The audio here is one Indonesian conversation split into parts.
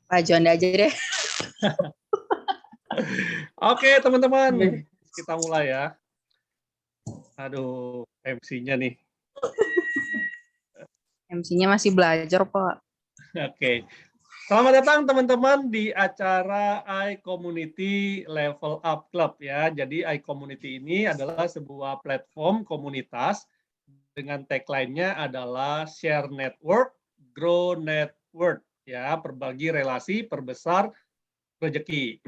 Pak Juanda aja deh. Oke, teman-teman. Kita mulai ya. Aduh, MC-nya nih. MC-nya masih belajar, Pak. Oke. Selamat datang teman-teman di acara iCommunity Level Up Club ya. Jadi iCommunity ini adalah sebuah platform komunitas dengan tagline-nya adalah Share Network, Grow Network ya, berbagi relasi, perbesar rezeki.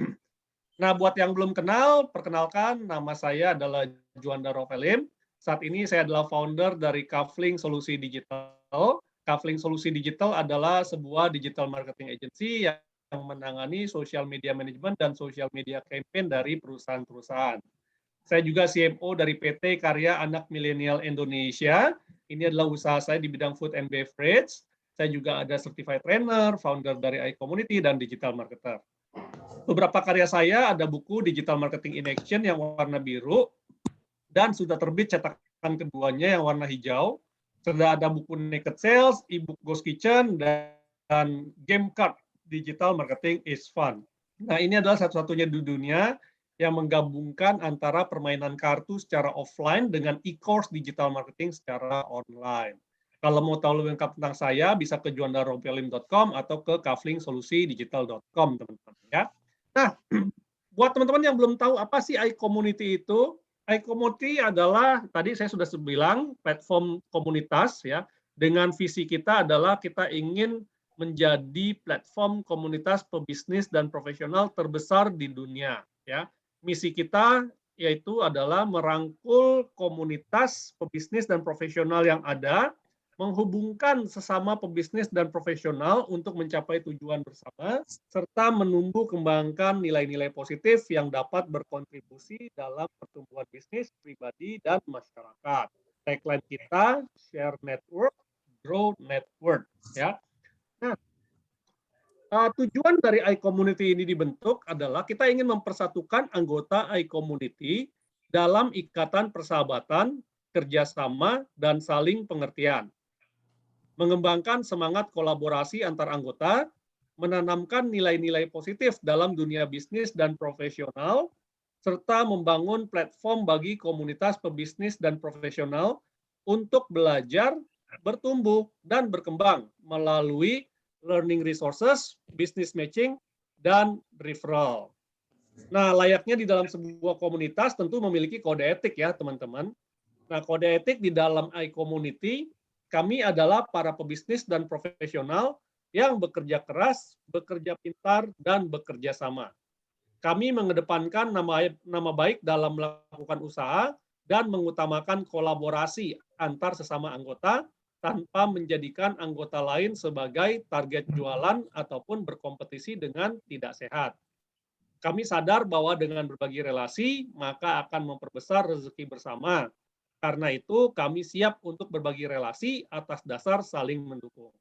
Nah, buat yang belum kenal, perkenalkan nama saya adalah Juanda Rovelim. Saat ini saya adalah founder dari Kafling Solusi Digital. Kafling Solusi Digital adalah sebuah digital marketing agency yang menangani social media management dan social media campaign dari perusahaan-perusahaan. Saya juga CMO dari PT Karya Anak Milenial Indonesia. Ini adalah usaha saya di bidang food and beverage. Saya juga ada certified trainer, founder dari iCommunity, dan digital marketer. Beberapa karya saya ada buku Digital Marketing in Action yang warna biru, dan sudah terbit cetakan keduanya yang warna hijau. Sudah ada buku Naked Sales, e-book Ghost Kitchen, dan game card Digital Marketing is Fun. Nah, ini adalah satu-satunya di dunia yang menggabungkan antara permainan kartu secara offline dengan e-course digital marketing secara online. Kalau mau tahu lebih lengkap tentang saya, bisa ke juandarovelim.com atau ke kaflingsolusidigital.com, teman-teman ya. Nah, buat teman-teman yang belum tahu apa sih iCommunity itu, iCommunity adalah, tadi saya sudah bilang, platform komunitas ya, dengan visi kita adalah kita ingin menjadi platform komunitas pebisnis dan profesional terbesar di dunia ya. Misi kita yaitu adalah merangkul komunitas pebisnis dan profesional yang ada, menghubungkan sesama pebisnis dan profesional untuk mencapai tujuan bersama, serta menumbuh kembangkan nilai-nilai positif yang dapat berkontribusi dalam pertumbuhan bisnis, pribadi, dan masyarakat. Tagline kita, Share Network, Grow Network. Ya. Nah, tujuan dari iCommunity ini dibentuk adalah kita ingin mempersatukan anggota iCommunity dalam ikatan persahabatan, kerjasama, dan saling pengertian. Mengembangkan semangat kolaborasi antar anggota, menanamkan nilai-nilai positif dalam dunia bisnis dan profesional, serta membangun platform bagi komunitas pebisnis dan profesional untuk belajar, bertumbuh, dan berkembang melalui learning resources, business matching, dan referral. Nah, layaknya di dalam sebuah komunitas tentu memiliki kode etik ya, teman-teman. Nah, kode etik di dalam iCommunity, kami adalah para pebisnis dan profesional yang bekerja keras, bekerja pintar, dan bekerja sama. Kami mengedepankan nama baik dalam melakukan usaha dan mengutamakan kolaborasi antar sesama anggota tanpa menjadikan anggota lain sebagai target jualan ataupun berkompetisi dengan tidak sehat. Kami sadar bahwa dengan berbagi relasi, maka akan memperbesar rezeki bersama. Karena itu, kami siap untuk berbagi relasi atas dasar saling mendukung.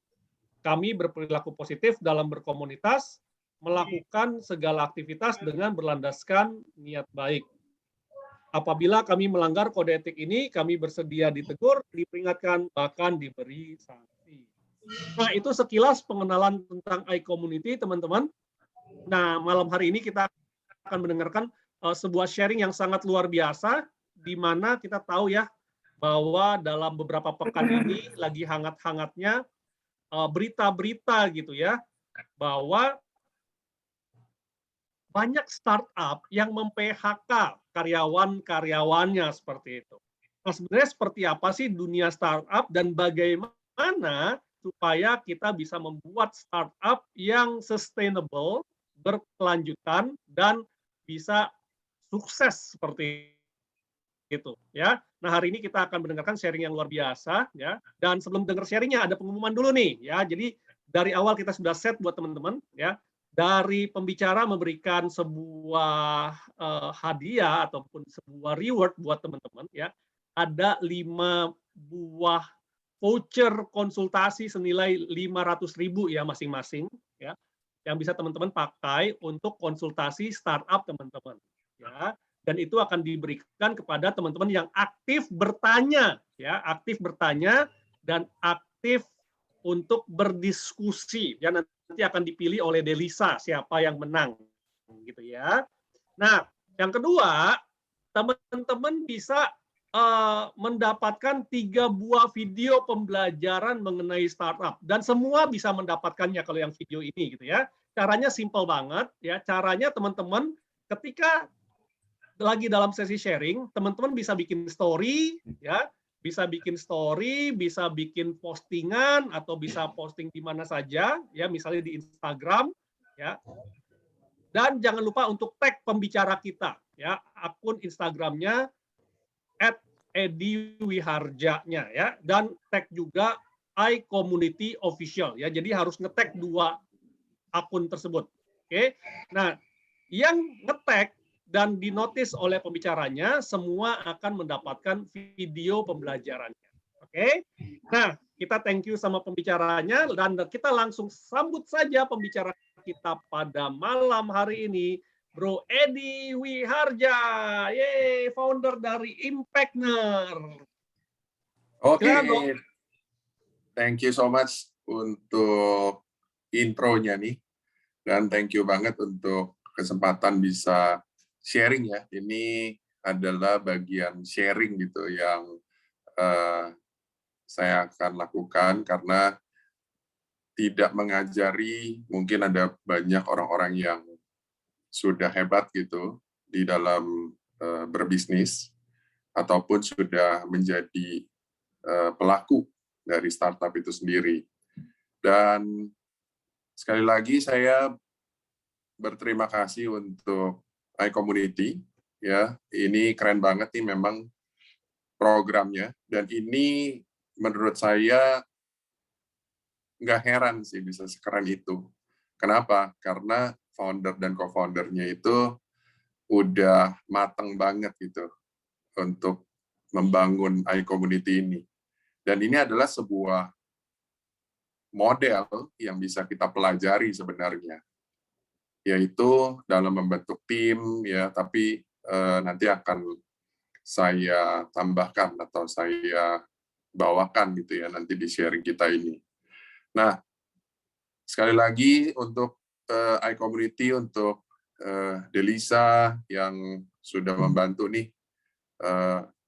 Kami berperilaku positif dalam berkomunitas, melakukan segala aktivitas dengan berlandaskan niat baik. Apabila kami melanggar kode etik ini, kami bersedia ditegur, diperingatkan, bahkan diberi sanksi. Nah, itu sekilas pengenalan tentang iCommunity, teman-teman. Nah, malam hari ini kita akan mendengarkan sebuah sharing yang sangat luar biasa, di mana kita tahu ya, bahwa dalam beberapa pekan ini lagi hangat-hangatnya berita-berita gitu ya, bahwa banyak startup yang mem-PHK karyawan-karyawannya seperti itu. Nah, sebenarnya seperti apa sih dunia startup dan bagaimana supaya kita bisa membuat startup yang sustainable, berkelanjutan, dan bisa sukses seperti itu ya. Nah, hari ini kita akan mendengarkan sharing yang luar biasa ya. Dan sebelum dengar sharingnya ada pengumuman dulu nih ya. Jadi dari awal kita sudah set buat teman-teman ya. Dari pembicara memberikan sebuah hadiah ataupun sebuah reward buat teman-teman ya. Ada 5 buah voucher konsultasi senilai 500.000 ya masing-masing ya. Yang bisa teman-teman pakai untuk konsultasi startup teman-teman ya. Dan itu akan diberikan kepada teman-teman yang aktif bertanya ya, aktif bertanya dan aktif untuk berdiskusi ya. Nanti nanti akan dipilih oleh Delisa siapa yang menang, gitu ya. Nah, yang kedua, teman-teman bisa mendapatkan 3 buah video pembelajaran mengenai startup dan semua bisa mendapatkannya kalau yang video ini gitu ya. Caranya simple banget ya. Caranya teman-teman ketika lagi dalam sesi sharing, teman-teman bisa bikin story ya, bisa bikin story, bisa bikin postingan atau bisa posting di mana saja ya, misalnya di Instagram ya. Dan jangan lupa untuk tag pembicara kita ya, akun Instagramnya @ediwiharja-nya ya, dan tag juga iCommunity Official ya. Jadi harus nge-tag 2 akun tersebut. Oke. Nah, yang nge-tag dan dinotis oleh pembicaranya semua akan mendapatkan video pembelajarannya. Oke. Nah, kita thank you sama pembicaranya dan kita langsung sambut saja pembicara kita pada malam hari ini, Bro Edi Wiharja, yeay, founder dari Impactner. Oke, Silakan, thank you so much untuk intronya nih, dan thank you banget untuk kesempatan bisa sharing ya. Ini adalah bagian sharing gitu yang saya akan lakukan karena tidak mengajari, mungkin ada banyak orang-orang yang sudah hebat gitu di dalam berbisnis ataupun sudah menjadi pelaku dari startup itu sendiri. Dan sekali lagi saya berterima kasih untuk iCommunity ya. Ini keren banget nih memang programnya, dan ini menurut saya nggak heran sih bisa sekeren itu. Kenapa? Karena founder dan co-foundernya itu udah mateng banget gitu untuk membangun iCommunity ini. Dan ini adalah sebuah model yang bisa kita pelajari sebenarnya, yaitu dalam membentuk tim ya, tapi nanti akan saya tambahkan atau saya bawakan gitu ya nanti di sharing kita ini. Nah, sekali lagi untuk iCommunity, untuk Delisa yang sudah membantu nih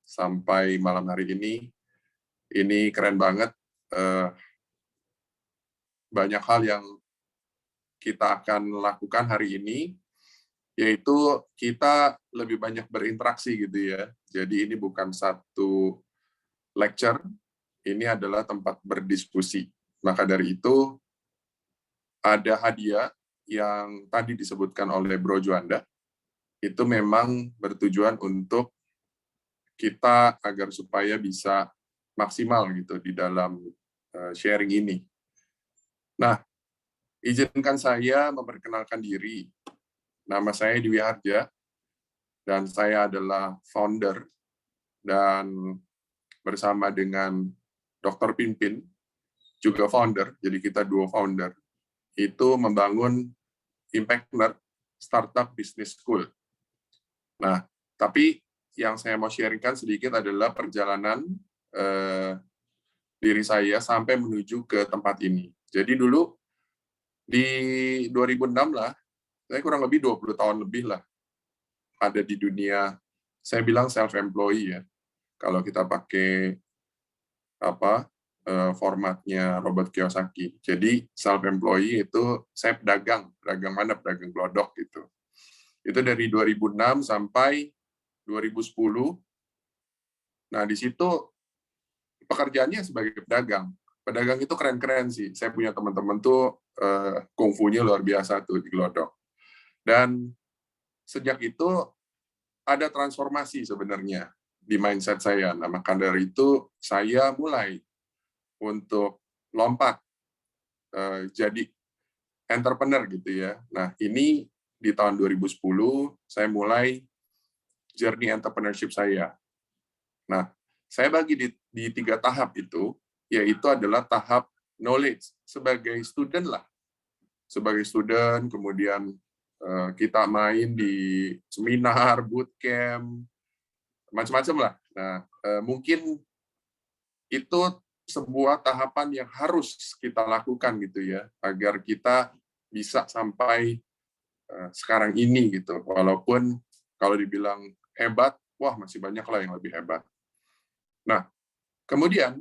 sampai malam hari ini keren banget. Banyak hal yang kita akan lakukan hari ini, yaitu kita lebih banyak berinteraksi gitu ya. Jadi ini bukan satu lecture, ini adalah tempat berdiskusi. Maka dari itu, ada hadiah yang tadi disebutkan oleh Bro Juanda, itu memang bertujuan untuk kita agar supaya bisa maksimal gitu di dalam sharing ini. Nah, izinkan saya memperkenalkan diri. Nama saya Edi Wiharja, dan saya adalah founder, dan bersama dengan Dr. Pimpin, juga founder, jadi kita dua founder, itu membangun Impactner Startup Business School. Nah, tapi yang saya mau sharingkan sedikit adalah perjalanan diri saya sampai menuju ke tempat ini. Jadi dulu di 2006 lah, saya kurang lebih 20 tahun lebih lah ada di dunia, saya bilang self-employee ya. Kalau kita pakai formatnya Robert Kiyosaki. Jadi self-employee itu saya pedagang mana? Pedagang glodok gitu. Itu dari 2006 sampai 2010. Nah, di situ pekerjaannya sebagai pedagang. Pedagang itu keren-keren sih. Saya punya teman-teman tuh kungfunya luar biasa tuh di glodok. Dan sejak itu ada transformasi sebenarnya di mindset saya. Nah, maka dari itu saya mulai untuk lompat jadi entrepreneur gitu ya. Nah, ini di tahun 2010 saya mulai journey entrepreneurship saya. Nah, saya bagi di 3 tahap itu, yaitu adalah tahap knowledge sebagai student lah. Sebagai student, kemudian kita main di seminar, bootcamp, macam-macam lah. Nah, mungkin itu sebuah tahapan yang harus kita lakukan gitu ya, agar kita bisa sampai sekarang ini gitu. Walaupun kalau dibilang hebat, wah masih banyak lah yang lebih hebat. Nah, kemudian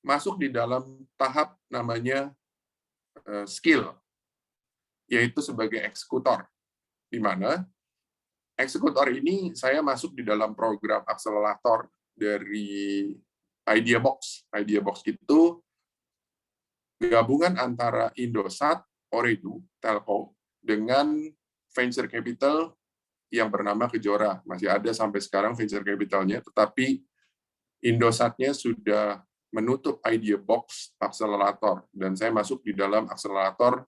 masuk di dalam tahap namanya skill, yaitu sebagai eksekutor, di mana eksekutor ini saya masuk di dalam program akselerator dari IdeaBox. IdeaBox itu gabungan antara Indosat, Ooredoo, Telco, dengan venture capital yang bernama Kejora. Masih ada sampai sekarang venture capitalnya, tetapi Indosatnya sudah menutup IdeaBox akselerator, dan saya masuk di dalam akselerator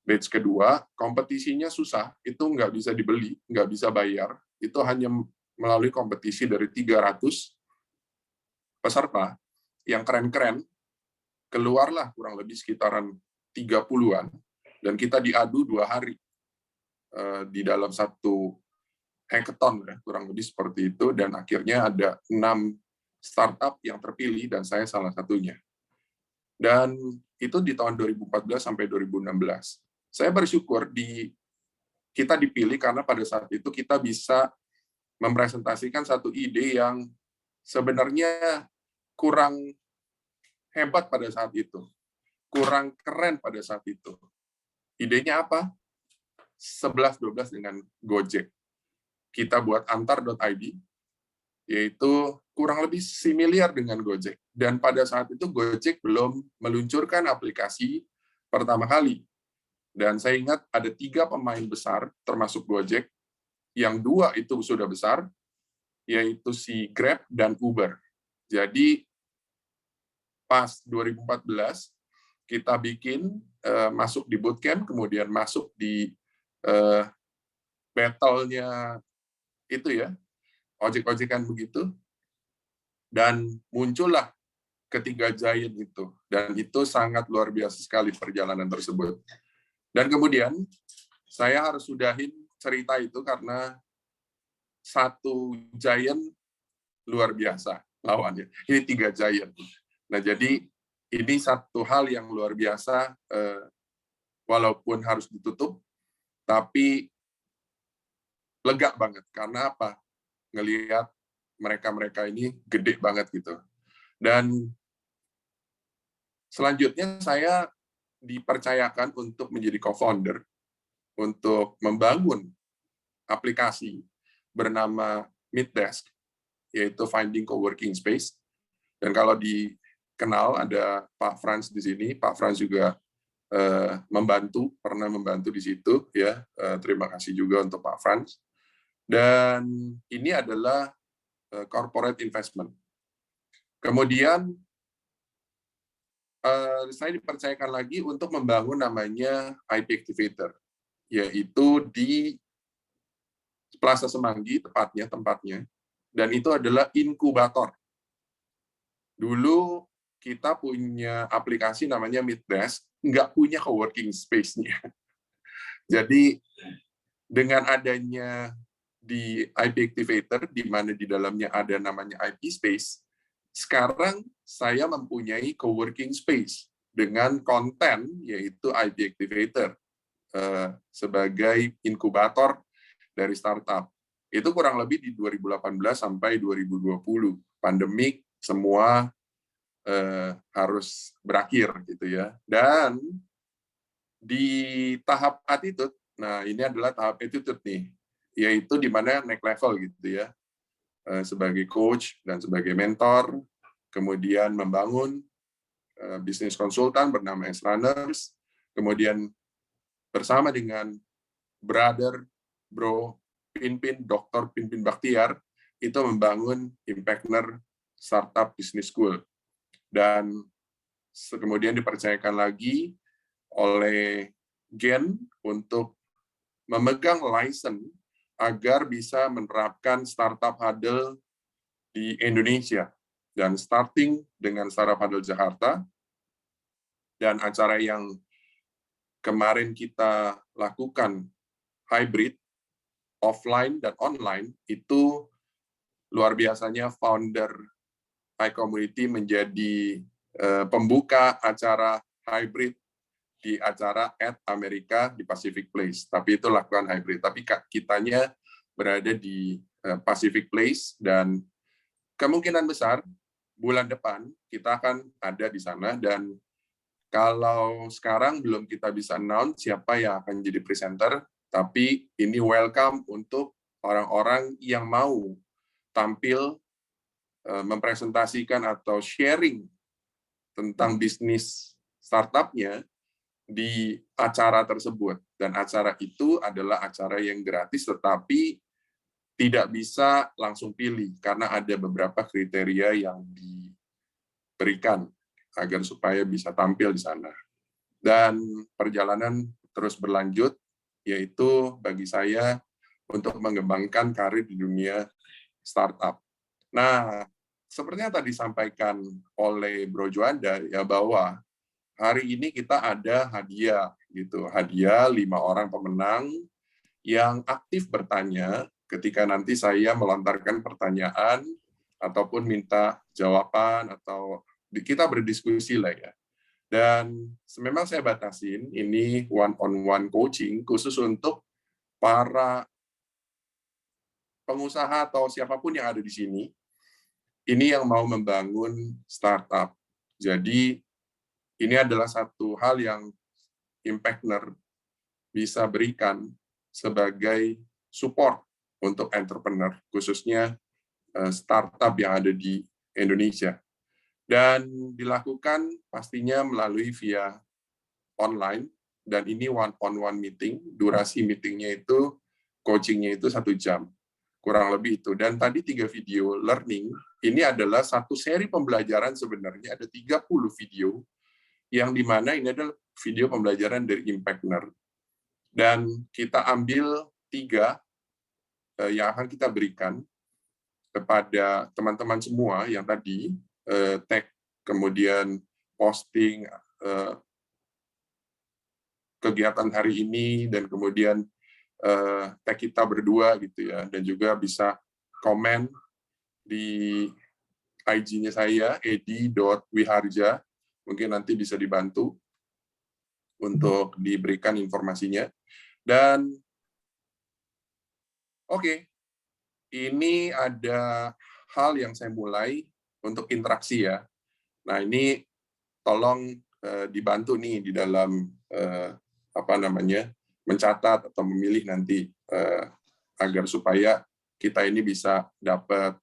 batch kedua. Kompetisinya susah, itu nggak bisa dibeli, nggak bisa bayar, itu hanya melalui kompetisi dari 300 peserta yang keren-keren, keluarlah kurang lebih sekitaran 30-an, dan kita diadu 2 hari di dalam satu hackathon, ya, kurang lebih seperti itu, dan akhirnya ada 6 startup yang terpilih, dan saya salah satunya. Dan itu di tahun 2014 sampai 2016. Saya bersyukur kita dipilih karena pada saat itu kita bisa mempresentasikan satu ide yang sebenarnya kurang hebat pada saat itu, kurang keren pada saat itu. Idenya apa? 11-12 dengan Gojek. Kita buat antar.id, yaitu kurang lebih similar dengan Gojek. Dan pada saat itu Gojek belum meluncurkan aplikasi pertama kali. Dan saya ingat ada 3 pemain besar, termasuk Gojek, yang 2 itu sudah besar, yaitu si Grab dan Uber. Jadi pas 2014, kita bikin, masuk di bootcamp, kemudian masuk di battle-nya itu ya, ojek-ojekan begitu, dan muncullah ketiga giant itu, dan itu sangat luar biasa sekali perjalanan tersebut. Dan kemudian saya harus sudahin cerita itu karena satu giant luar biasa lawannya, ini 3 giant. Nah, jadi ini satu hal yang luar biasa, walaupun harus ditutup, tapi lega banget. Karena apa? Ngelihat mereka-mereka ini gede banget gitu. Dan selanjutnya saya dipercayakan untuk menjadi co-founder untuk membangun aplikasi bernama Meetdesk, yaitu Finding Coworking Space. Dan kalau dikenal ada Pak Frans di sini, Pak Frans juga pernah membantu di situ ya. Terima kasih juga untuk Pak Frans. Dan ini adalah corporate investment. Kemudian saya dipercayakan lagi untuk membangun namanya IP Activator, yaitu di Plaza Semanggi tempatnya, dan itu adalah inkubator. Dulu kita punya aplikasi namanya Meetdesk, nggak punya coworking space-nya. Jadi dengan adanya di IP Activator, di mana di dalamnya ada namanya IP Space, sekarang saya mempunyai coworking space dengan konten, yaitu IP Activator, sebagai inkubator dari startup. Itu kurang lebih di 2018 sampai 2020. Pandemik, semua harus berakhir gitu ya. Dan di tahap attitude, nah ini adalah tahap attitude nih, yaitu di mana naik level gitu ya, sebagai coach dan sebagai mentor, kemudian membangun bisnis konsultan bernama S-Runners, kemudian bersama dengan bro Dr. Pinpin Bakhtiar, itu membangun Impactner Startup Business School. Dan kemudian dipercayakan lagi oleh Gen untuk memegang license agar bisa menerapkan Startup Huddle di Indonesia. Dan starting dengan Startup Huddle Jakarta, dan acara yang kemarin kita lakukan hybrid, offline dan online, itu luar biasanya founder iCommunity menjadi pembuka acara hybrid di acara @Amerika di Pacific Place, tapi itu lakukan hybrid. Tapi kitanya berada di Pacific Place dan kemungkinan besar bulan depan kita akan ada di sana. Dan kalau sekarang belum kita bisa announce siapa yang akan jadi presenter, tapi ini welcome untuk orang-orang yang mau tampil mempresentasikan atau sharing tentang bisnis startupnya di acara tersebut. Dan acara itu adalah acara yang gratis, tetapi tidak bisa langsung pilih, karena ada beberapa kriteria yang diberikan agar supaya bisa tampil di sana. Dan perjalanan terus berlanjut, yaitu bagi saya untuk mengembangkan karir di dunia startup. Nah, seperti yang tadi disampaikan oleh Bro Juanda, ya bahwa hari ini kita ada hadiah, gitu. Hadiah 5 orang pemenang yang aktif bertanya ketika nanti saya melontarkan pertanyaan ataupun minta jawaban atau kita berdiskusi lah ya. Dan memang saya batasin ini one-on-one coaching khusus untuk para pengusaha atau siapapun yang ada di sini. Ini yang mau membangun startup. Jadi ini adalah satu hal yang Impactner bisa berikan sebagai support untuk entrepreneur, khususnya startup yang ada di Indonesia. Dan dilakukan pastinya melalui via online, dan ini one-on-one meeting, durasi meetingnya itu, coachingnya itu 1 jam, kurang lebih itu. Dan tadi 3 video learning, ini adalah satu seri pembelajaran sebenarnya, ada 30 video, yang dimana ini adalah video pembelajaran dari Impactner. Dan kita ambil 3 yang akan kita berikan kepada teman-teman semua yang tadi tag, kemudian posting kegiatan hari ini, dan kemudian tag kita berdua gitu ya, dan juga bisa komen di IG-nya saya, edi.wiharja, mungkin nanti bisa dibantu untuk diberikan informasinya. Dan oke, ini ada hal yang saya mulai untuk interaksi ya. Nah, ini tolong dibantu nih di dalam mencatat atau memilih nanti agar supaya kita ini bisa dapat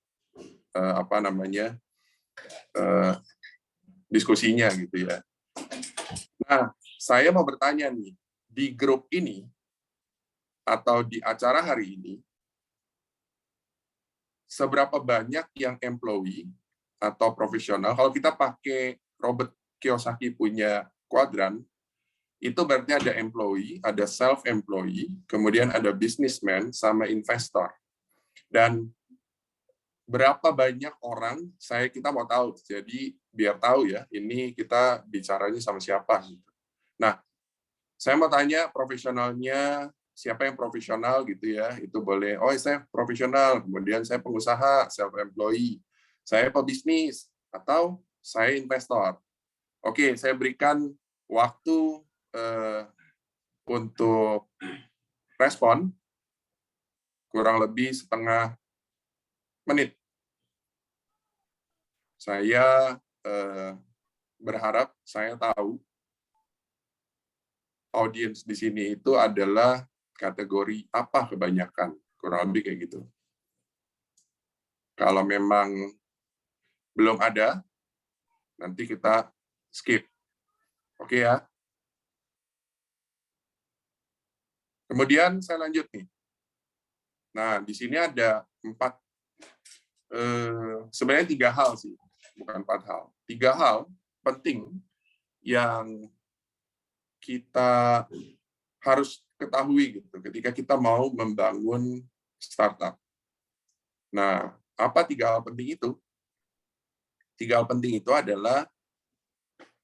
diskusinya gitu ya. Nah, saya mau bertanya nih, di grup ini atau di acara hari ini, seberapa banyak yang employee atau profesional? Kalau kita pakai Robert Kiyosaki punya kuadran, itu berarti ada employee, ada self-employee, kemudian ada businessman, sama investor. Dan berapa banyak orang, kita mau tahu, jadi biar tahu ya, ini kita bicaranya sama siapa. Nah, saya mau tanya profesionalnya, siapa yang profesional gitu ya, itu boleh, oh saya profesional, kemudian saya pengusaha, self-employee, saya pebisnis, atau saya investor. Oke, saya berikan waktu untuk respon, kurang lebih setengah menit. Saya berharap saya tahu audiens di sini itu adalah kategori apa kebanyakan, kurang lebih kayak gitu. Kalau memang belum ada, nanti kita skip. Oke ya. Kemudian saya lanjut nih. Nah, di sini ada sebenarnya 3 hal sih, bukan 4 hal. 3 hal penting yang kita harus ketahui gitu ketika kita mau membangun startup. Nah, apa 3 hal penting itu? 3 hal penting itu adalah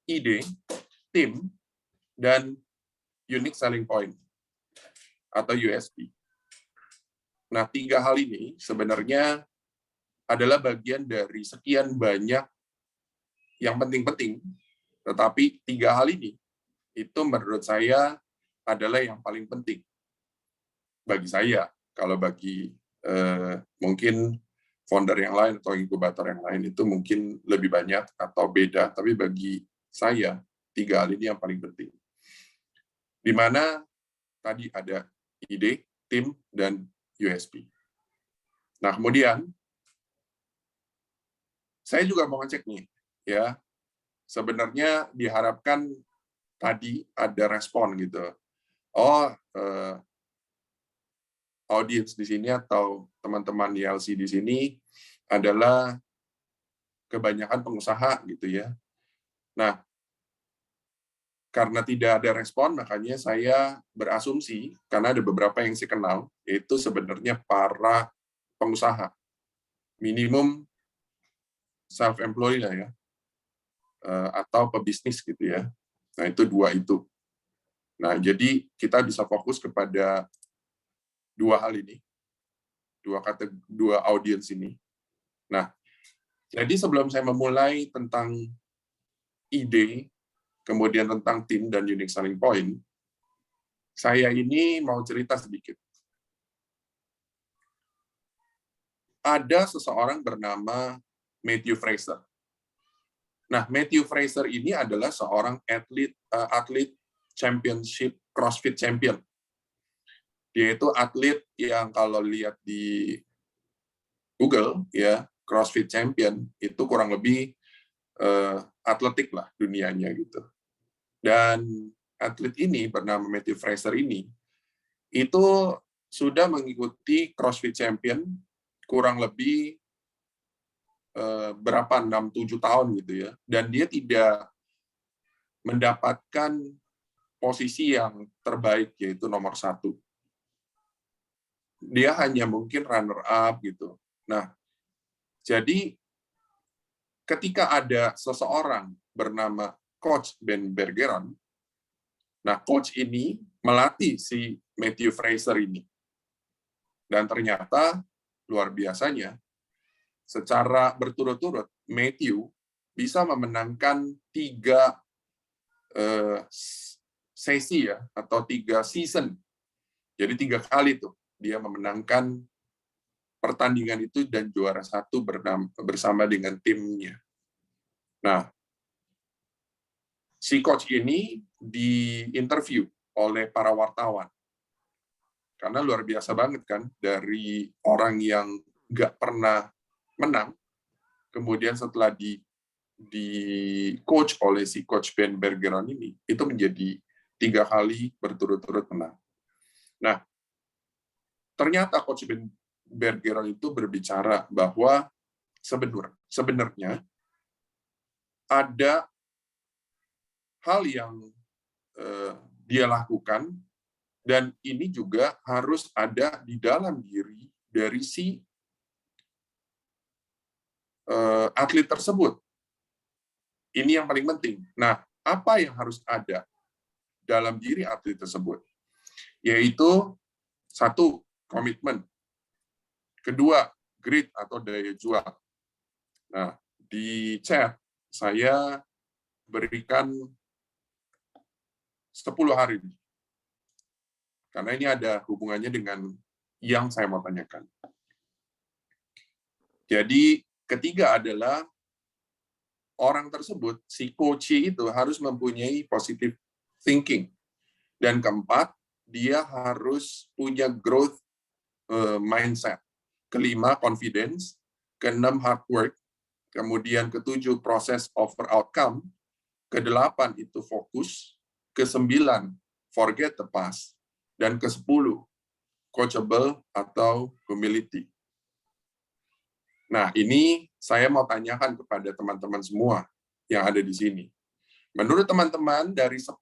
ide, tim, dan unique selling point atau USP. Nah, 3 hal ini sebenarnya adalah bagian dari sekian banyak yang penting-penting, tetapi 3 hal ini itu menurut saya adalah yang paling penting bagi saya. Kalau bagi mungkin founder yang lain atau inkubator yang lain itu mungkin lebih banyak atau beda, tapi bagi saya 3 hal ini yang paling penting. Di mana tadi ada ide, tim, dan USP. Nah, kemudian saya juga mau ngecek nih, ya, sebenarnya diharapkan tadi ada respon gitu. Oh, audiens di sini atau teman-teman YLC di sini adalah kebanyakan pengusaha gitu ya. Nah, karena tidak ada respon, makanya saya berasumsi, karena ada beberapa yang saya kenal, yaitu sebenarnya para pengusaha. Minimum self-employed lah ya, atau pebisnis gitu ya. Nah, itu 2 itu. Nah, jadi kita bisa fokus kepada 2 hal ini, 2 audiens ini. Nah, jadi sebelum saya memulai tentang ide, kemudian tentang tim dan unique selling point, saya ini mau cerita sedikit. Ada seseorang bernama Matthew Fraser. Nah, Matthew Fraser ini adalah seorang atlet championship CrossFit champion. Dia itu atlet yang kalau lihat di Google ya, CrossFit champion itu kurang lebih atletik lah dunianya gitu. Dan atlet ini bernama Matthew Fraser ini itu sudah mengikuti CrossFit Champion kurang lebih berapa 6-7 tahun gitu ya. Dan dia tidak mendapatkan posisi yang terbaik yaitu nomor 1. Dia hanya mungkin runner up gitu. Nah, jadi ketika ada seseorang bernama Coach Ben Bergeron, nah coach ini melatih si Matthew Fraser ini. Dan ternyata luar biasanya, secara berturut-turut Matthew bisa memenangkan 3 sesi ya, atau 3 season. Jadi 3 kali tuh dia memenangkan pertandingan itu dan juara 1 bersama dengan timnya. Nah, si coach ini diinterview oleh para wartawan. Karena luar biasa banget kan, dari orang yang nggak pernah menang, kemudian setelah di coach oleh si coach Ben Bergeron ini, itu menjadi 3 kali berturut-turut menang. Nah, ternyata coach Ben Bergeron itu berbicara bahwa sebenarnya ada hal yang dia lakukan, dan ini juga harus ada di dalam diri dari si atlet tersebut. Ini yang paling penting. Nah, apa yang harus ada dalam diri atlet tersebut? Yaitu 1, komitmen. 2, grit atau daya juang. Nah, di chat saya berikan 10 hari. Karena ini ada hubungannya dengan yang saya mau tanyakan. Jadi, ketiga adalah orang tersebut, si coach itu harus mempunyai positive thinking. Dan keempat, dia harus punya growth mindset. Kelima, confidence. Keenam, hard work. Kemudian ketujuh, proses over outcome. Kedelapan, itu fokus. Kesembilan, forget the past. Dan ke-10, coachable atau humility. Nah, ini saya mau tanyakan kepada teman-teman semua yang ada di sini. Menurut teman-teman, dari 10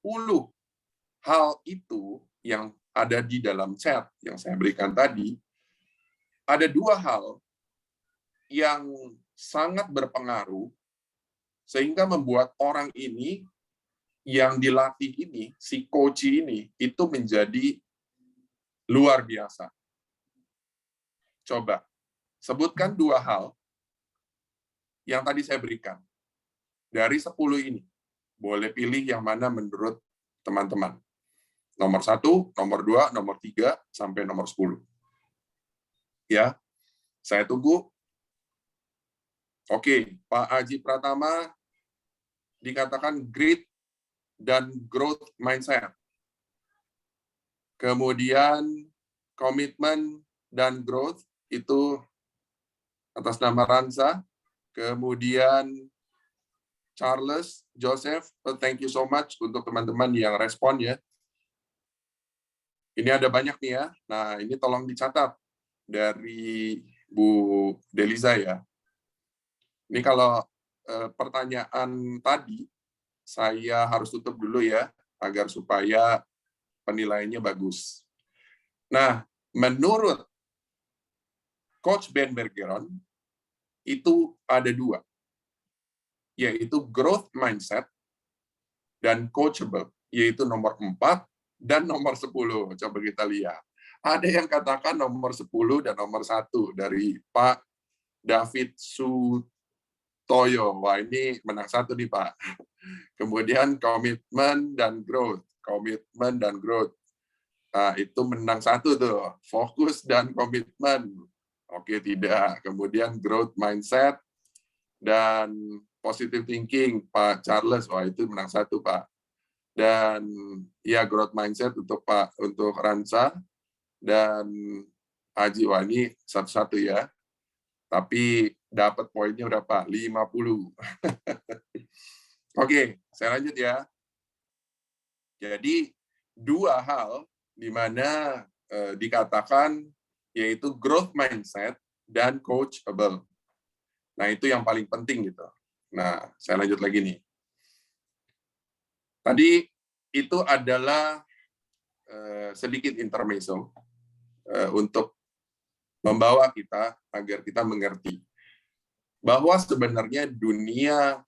hal itu yang ada di dalam chat yang saya berikan tadi, ada 2 hal yang sangat berpengaruh sehingga membuat orang ini yang dilatih ini, si coach ini, itu menjadi luar biasa. Coba, sebutkan 2 hal yang tadi saya berikan. Dari 10 ini, boleh pilih yang mana menurut teman-teman. Nomor 1, nomor 2, nomor 3, sampai nomor 10. Ya, saya tunggu. Oke, Pak Aji Pratama dikatakan grit dan growth mindset. Kemudian komitmen dan growth itu atas nama Ransa. Kemudian Charles, Joseph, thank you so much untuk teman-teman yang respon ya. Ini ada banyak nih ya. Nah, ini tolong dicatat dari Bu Deliza ya. Ini kalau pertanyaan tadi, saya harus tutup dulu ya, agar supaya penilaiannya bagus. Nah, menurut Coach Ben Bergeron, itu ada 2, yaitu growth mindset dan coachable, yaitu nomor 4 dan nomor 10. Coba kita lihat. Ada yang katakan nomor 10 dan nomor 1 dari Pak David Sutoyo. Wah, ini menang 1 nih, Pak. Kemudian komitmen dan growth. Komitmen dan growth. Nah, itu menang 1 tuh. Fokus dan komitmen. Oke, tidak. Kemudian growth mindset dan positive thinking, Pak Charles. Wah, itu menang 1, Pak. Dan ya growth mindset untuk Ransa dan Haji. Wah, ini 1-1 ya. Tapi dapat poinnya berapa? 50. Oke, saya lanjut ya. Jadi 2 hal di mana dikatakan yaitu growth mindset dan coachable. Nah, itu yang paling penting gitu. Nah, saya lanjut lagi nih. Tadi itu adalah sedikit intermezzo untuk membawa kita agar kita mengerti bahwa sebenarnya dunia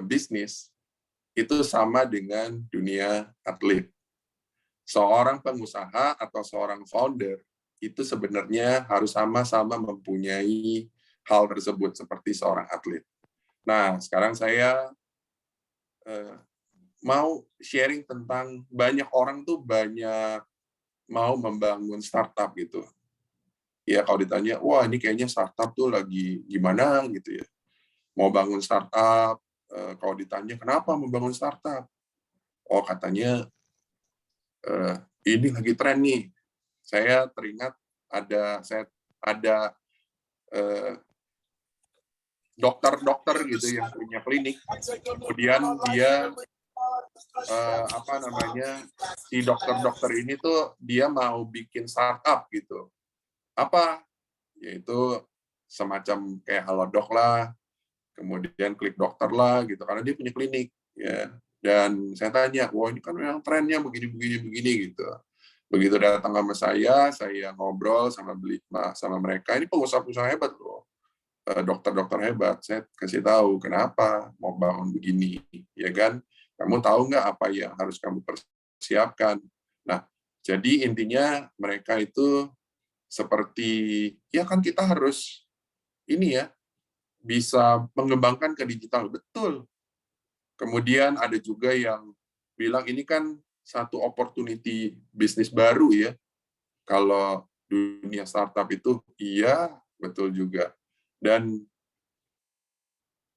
bisnis itu sama dengan dunia atlet. Seorang pengusaha atau seorang founder itu sebenarnya harus sama-sama mempunyai hal tersebut seperti seorang atlet. Nah, sekarang saya mau sharing tentang banyak orang tuh banyak mau membangun startup gitu. Ya, kalau ditanya, wah ini kayaknya startup tuh lagi gimana gitu ya. Mau bangun startup, kalau ditanya kenapa membangun startup? Oh, katanya ini lagi tren nih. Saya teringat ada dokter-dokter gitu yang punya klinik. Kemudian dia si dokter-dokter ini tuh dia mau bikin startup gitu. Apa? Yaitu semacam kayak Halodoc lah, kemudian Klik Dokter lah gitu, karena dia punya klinik ya. Dan saya tanya, wah ini kan memang trennya begini gitu. Begitu datang sama saya ngobrol sama mereka, ini pengusaha-pengusaha hebat loh, dokter-dokter hebat. Saya kasih tahu kenapa mau bangun begini, ya kan? Kamu tahu nggak apa yang harus kamu persiapkan? Nah, jadi intinya mereka itu seperti, ya kan kita harus ini ya, bisa mengembangkan ke digital, betul. Kemudian ada juga yang bilang ini kan satu opportunity bisnis baru ya. Kalau dunia startup itu, iya, betul juga. Dan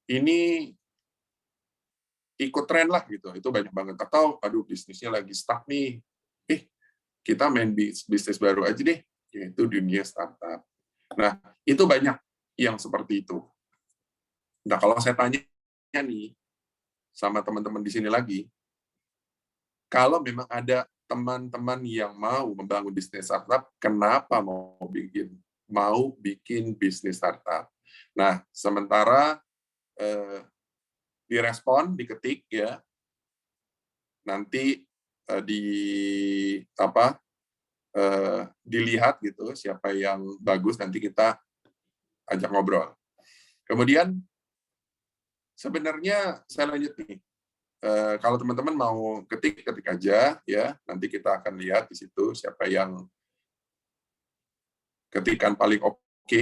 ini ikut tren lah gitu, itu banyak banget. Atau, aduh bisnisnya lagi stuck nih, kita main bisnis baru aja deh, yaitu dunia startup. Nah, itu banyak yang seperti itu. Nah, kalau saya tanya nih, sama teman-teman di sini lagi, kalau memang ada teman-teman yang mau membangun bisnis startup, kenapa mau bikin bisnis startup? Nah, sementara direspon, diketik ya, nanti dilihat gitu siapa yang bagus, nanti kita ajak ngobrol. Kemudian sebenarnya saya lanjut nih. Kalau teman-teman mau ketik aja ya. Nanti kita akan lihat di situ siapa yang ketikan paling oke.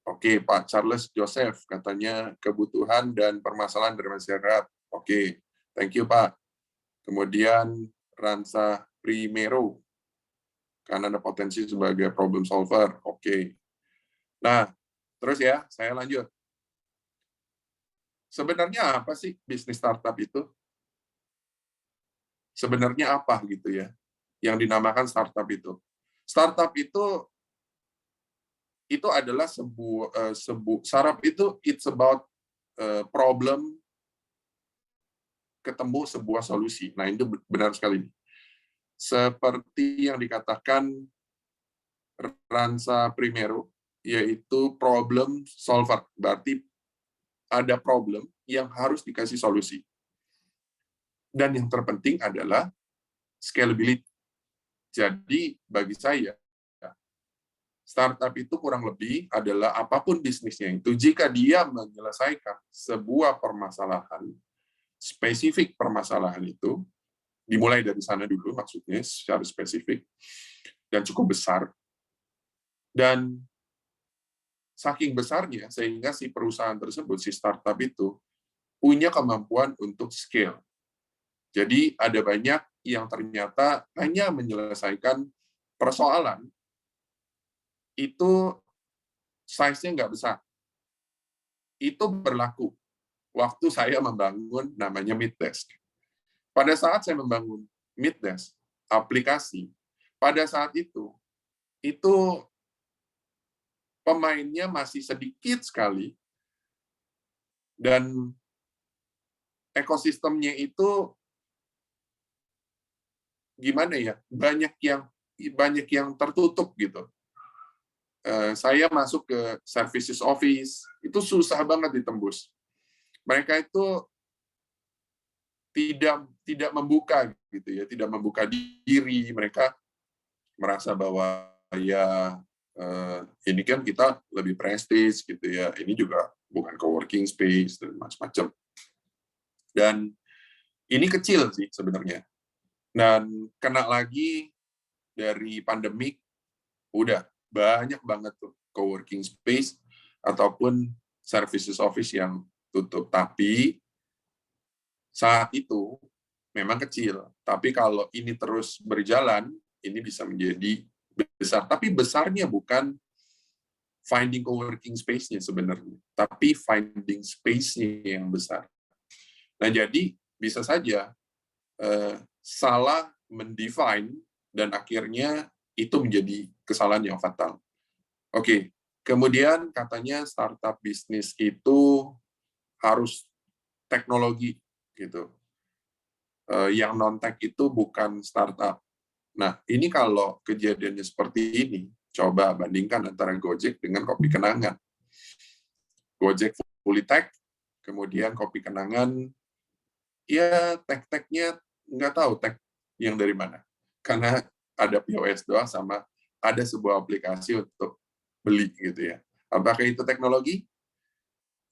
Oke, Pak Charles Joseph katanya kebutuhan dan permasalahan dari masyarakat. Oke, thank you Pak. Kemudian Ransa Primero, karena ada potensi sebagai problem solver. Oke. Nah, terus ya, saya lanjut. Sebenarnya apa sih bisnis startup itu? Sebenarnya apa gitu ya, yang dinamakan startup itu? Startup itu adalah startup itu it's about problem ketemu sebuah solusi. Nah, itu benar sekali. Seperti yang dikatakan Ransa Primero, yaitu problem solver. Berarti ada problem yang harus dikasih solusi. Dan yang terpenting adalah scalability. Jadi, bagi saya, startup itu kurang lebih adalah apapun bisnisnya itu, jika dia menyelesaikan sebuah permasalahan, spesifik permasalahan itu, dimulai dari sana dulu maksudnya secara spesifik, dan cukup besar, dan saking besarnya sehingga si perusahaan tersebut, si startup itu, punya kemampuan untuk scale. Jadi ada banyak yang ternyata hanya menyelesaikan persoalan, itu size-nya nggak besar. Itu berlaku waktu saya membangun namanya Middesk. Pada saat saya membangun Middesk, aplikasi, pada saat itu pemainnya masih sedikit sekali, dan ekosistemnya itu gimana ya, banyak yang tertutup gitu. Saya masuk ke services office, itu susah banget ditembus. Mereka itu tidak membuka gitu ya, tidak membuka diri. Mereka merasa bahwa ya ini kan kita lebih prestis gitu ya, ini juga bukan coworking space dan macam-macam. Dan ini kecil sih sebenarnya. Dan kena lagi dari pandemik, udah banyak banget tuh coworking space ataupun services office yang tutup. Tapi saat itu memang kecil. Tapi kalau ini terus berjalan, ini bisa menjadi besar. Tapi besarnya bukan finding coworking space-nya sebenarnya, tapi finding space-nya yang besar. Nah, jadi bisa saja salah mendefine dan akhirnya itu menjadi kesalahan yang fatal. Oke, kemudian katanya startup bisnis itu harus teknologi gitu. Yang non-tech itu bukan startup. Nah, ini kalau kejadiannya seperti ini, coba bandingkan antara Gojek dengan Kopi Kenangan. Gojek fully tech, kemudian Kopi Kenangan, ya tech-technya nggak tahu tech yang dari mana. Karena ada POS doang sama ada sebuah aplikasi untuk beli gitu ya. Apakah itu teknologi?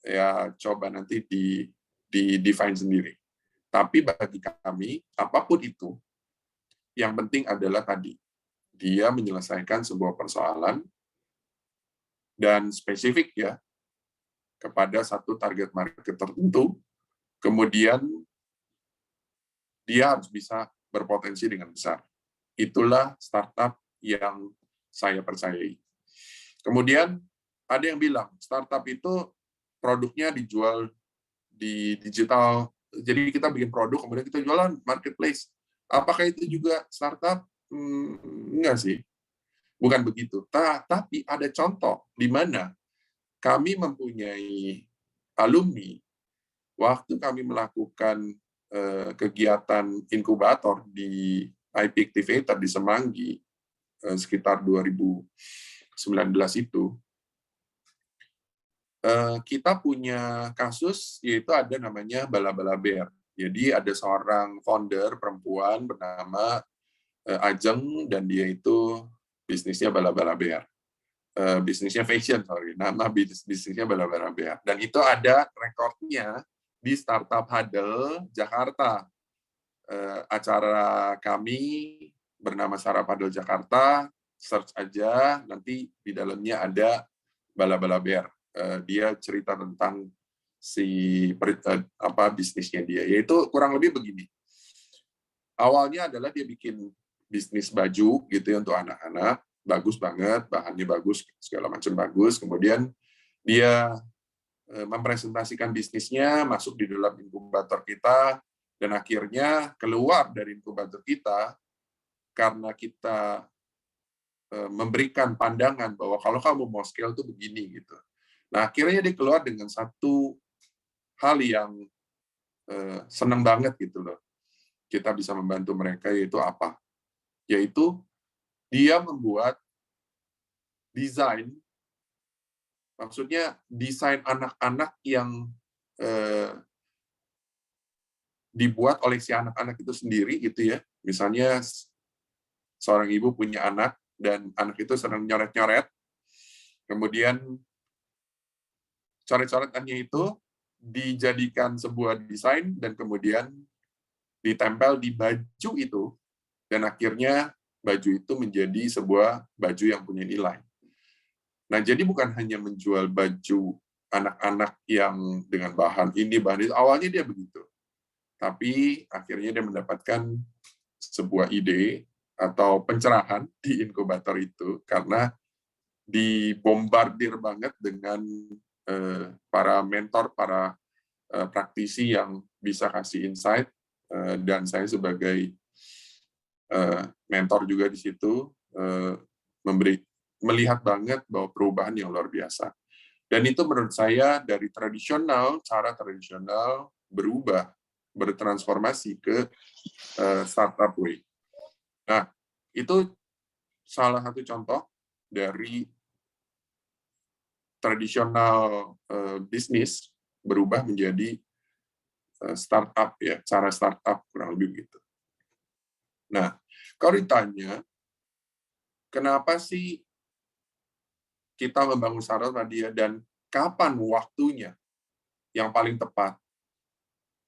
Ya coba nanti di define sendiri. Tapi bagi kami, apapun itu, yang penting adalah tadi, dia menyelesaikan sebuah persoalan dan spesifik ya, kepada satu target market tertentu, kemudian dia harus bisa berpotensi dengan besar. Itulah startup yang saya percayai. Kemudian ada yang bilang, startup itu produknya dijual di digital, jadi kita bikin produk, kemudian kita jualan marketplace. Apakah itu juga startup? Enggak sih, bukan begitu. Tapi ada contoh di mana kami mempunyai alumni, waktu kami melakukan kegiatan inkubator di IP Activator di Semanggi, sekitar 2019 itu, kita punya kasus, yaitu ada namanya Bala-Bala Bear. Jadi ada seorang founder perempuan bernama Ajeng, dan dia itu bisnisnya Bala-Bala Bear. Bisnisnya fashion, nama bisnisnya Bala-Bala Bear. Dan itu ada rekornya di Startup Huddle Jakarta. Acara kami bernama Startup Huddle Jakarta, search aja, nanti di dalamnya ada Bala-Bala Bear. Dia cerita tentang bisnisnya dia, yaitu kurang lebih begini. Awalnya adalah dia bikin bisnis baju gitu ya untuk anak-anak, bagus banget, bahannya bagus, segala macam bagus. Kemudian dia mempresentasikan bisnisnya, masuk di dalam inkubator kita, dan akhirnya keluar dari inkubator kita karena kita memberikan pandangan bahwa kalau kamu mau scale tuh begini gitu. Nah, akhirnya dia keluar dengan satu hal yang senang banget gitu loh. Kita bisa membantu mereka, yaitu apa? Yaitu dia membuat desain, maksudnya desain anak-anak yang dibuat oleh si anak-anak itu sendiri gitu ya. Misalnya seorang ibu punya anak dan anak itu sedang nyoret-nyoret, kemudian coret-coretannya itu dijadikan sebuah desain dan kemudian ditempel di baju itu, dan akhirnya baju itu menjadi sebuah baju yang punya nilai. Nah, jadi bukan hanya menjual baju anak-anak yang dengan bahan ini, bahan itu, awalnya dia begitu. Tapi akhirnya dia mendapatkan sebuah ide atau pencerahan di inkubator itu karena dibombardir banget dengan para mentor, para praktisi yang bisa kasih insight, dan saya sebagai mentor juga di situ melihat banget bahwa perubahan yang luar biasa. Dan itu menurut saya dari cara tradisional berubah, bertransformasi ke startup way. Nah, itu salah satu contoh dari tradisional bisnis berubah menjadi startup ya, cara startup kurang lebih begitu. Nah, kalau ditanya, kenapa sih kita membangun startup tadi ya, dan kapan waktunya yang paling tepat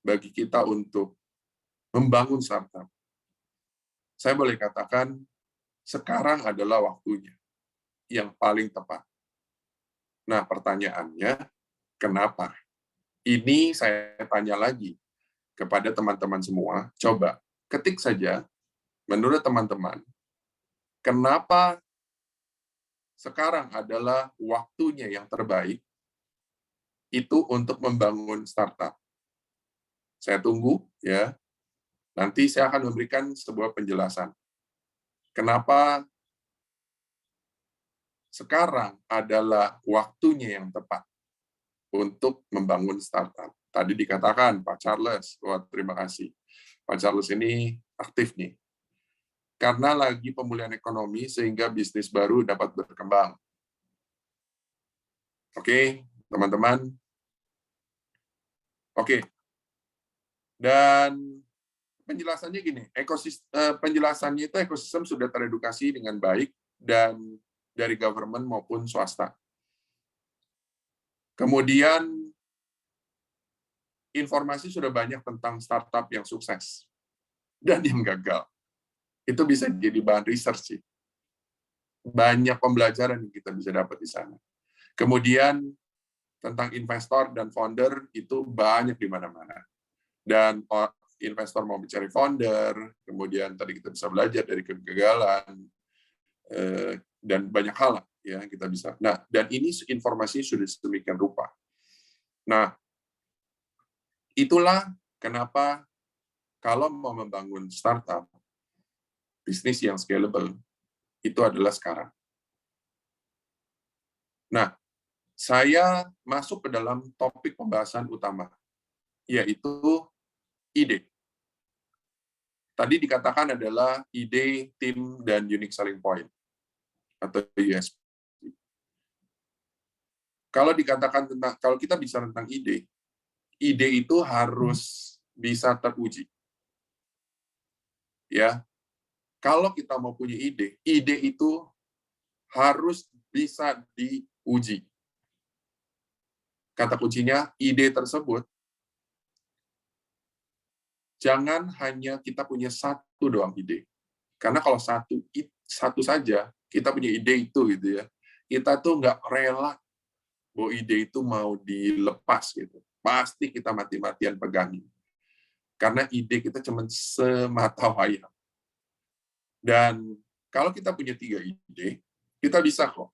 bagi kita untuk membangun startup? Saya boleh katakan sekarang adalah waktunya yang paling tepat. Nah, pertanyaannya, kenapa? Ini saya tanya lagi kepada teman-teman semua. Coba ketik saja, menurut teman-teman, kenapa sekarang adalah waktunya yang terbaik itu untuk membangun startup? Saya tunggu, ya. Nanti saya akan memberikan sebuah penjelasan. Kenapa sekarang adalah waktunya yang tepat untuk membangun startup. Tadi dikatakan Pak Charles, wah terima kasih. Pak Charles ini aktif nih. Karena lagi pemulihan ekonomi sehingga bisnis baru dapat berkembang. Oke, teman-teman. Oke. Dan penjelasannya gini, penjelasannya itu ekosistem sudah teredukasi dengan baik dan dari government maupun swasta. Kemudian informasi sudah banyak tentang startup yang sukses dan yang gagal. Itu bisa jadi bahan research sih. Banyak pembelajaran yang kita bisa dapat di sana. Kemudian tentang investor dan founder itu banyak di mana-mana. Dan investor mau mencari founder, kemudian tadi kita bisa belajar dari kegagalan, dan banyak hal ya kita bisa. Nah, dan ini informasi sudah sedemikian rupa. Nah, itulah kenapa kalau mau membangun startup, bisnis yang scalable, itu adalah sekarang. Nah, saya masuk ke dalam topik pembahasan utama, yaitu ide. Tadi dikatakan adalah ide, tim, dan unique selling point, atau USP. Kalau dikatakan tentang, kalau kita bicara tentang ide itu harus bisa teruji. Ya, kalau kita mau punya ide itu harus bisa diuji. Kata kuncinya, ide tersebut jangan hanya kita punya satu doang ide. Karena kalau satu saja kita punya ide itu gitu ya, kita tuh nggak rela bahwa ide itu mau dilepas gitu. Pasti kita mati-matian pegangin. karena ide kita cuma semata wayang. Dan kalau kita punya 3 ide, kita bisa kok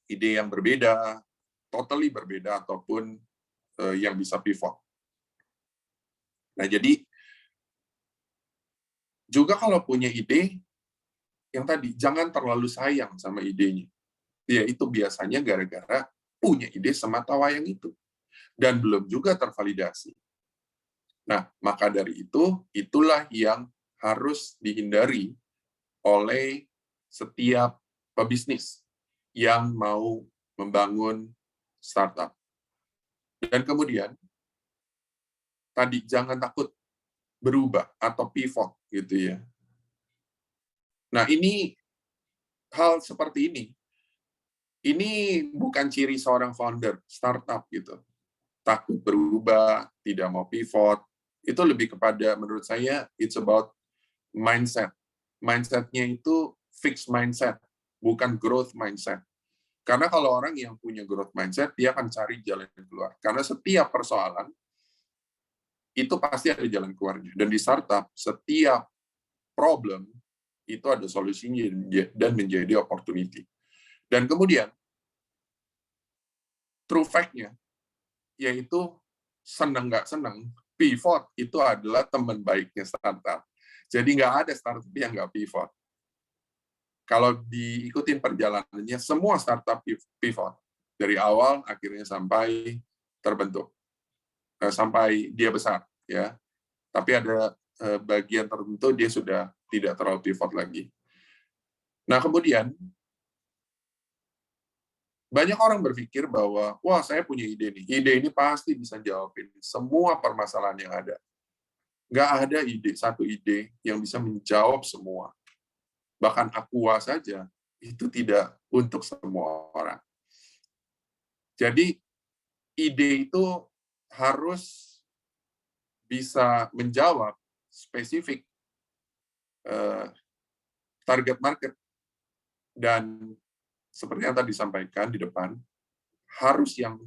ide yang berbeda, totally berbeda, ataupun yang bisa pivot. Nah, jadi juga kalau punya ide, yang tadi, jangan terlalu sayang sama idenya. Ya, itu biasanya gara-gara punya ide semata wayang itu. Dan belum juga tervalidasi. Nah, maka dari itu, itulah yang harus dihindari oleh setiap pebisnis yang mau membangun startup. Dan kemudian, tadi jangan takut berubah atau pivot gitu ya. Nah, ini hal seperti ini bukan ciri seorang founder startup gitu. Takut berubah, tidak mau pivot, itu lebih kepada, menurut saya, it's about mindset. Mindset-nya itu fixed mindset, bukan growth mindset. Karena kalau orang yang punya growth mindset, dia akan cari jalan keluar. Karena setiap persoalan, itu pasti ada jalan keluarnya. Dan di startup, setiap problem, itu ada solusinya dan menjadi opportunity. Dan kemudian, true fact-nya, yaitu senang nggak senang, pivot itu adalah teman baiknya startup. Jadi nggak ada startup yang nggak pivot. Kalau diikutin perjalanannya, semua startup pivot. Dari awal, akhirnya sampai terbentuk. Sampai dia besar. Ya. Tapi ada bagian tertentu dia sudah tidak terlalu pivot lagi. Nah, kemudian, banyak orang berpikir bahwa, wah, saya punya ide nih. Ide ini pasti bisa jawabin semua permasalahan yang ada. Nggak ada satu ide yang bisa menjawab semua. Bahkan Aqua saja, itu tidak untuk semua orang. Jadi, ide itu harus bisa menjawab spesifik target market. Dan seperti yang tadi disampaikan di depan, harus yang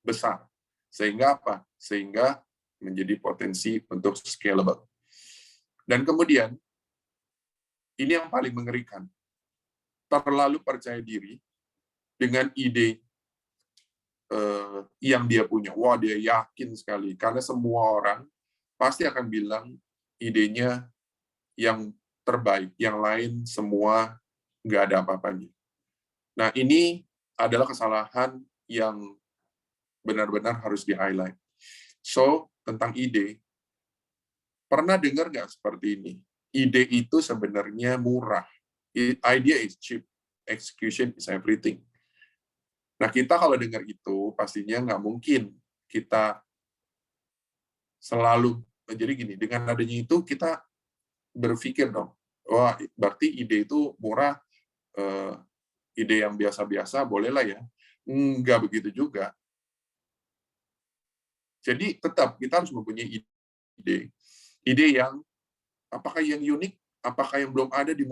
besar. Sehingga apa? Sehingga menjadi potensi untuk scalable. Dan kemudian, ini yang paling mengerikan. Terlalu percaya diri dengan ide yang dia punya. Wah, dia yakin sekali. Karena semua orang pasti akan bilang idenya yang terbaik. Yang lain semua nggak ada apa-apanya. Nah, ini adalah kesalahan yang benar-benar harus di-highlight. So, tentang ide, pernah dengar nggak seperti ini? Ide itu sebenarnya murah. Idea is cheap, execution is everything. Nah, kita kalau dengar itu, pastinya nggak mungkin kita selalu, jadi gini, dengan adanya itu kita berpikir dong, wah, berarti ide itu murah, ide yang biasa-biasa, bolehlah ya. Nggak begitu juga. Jadi tetap kita harus mempunyai ide yang apakah yang unik, apakah yang belum ada di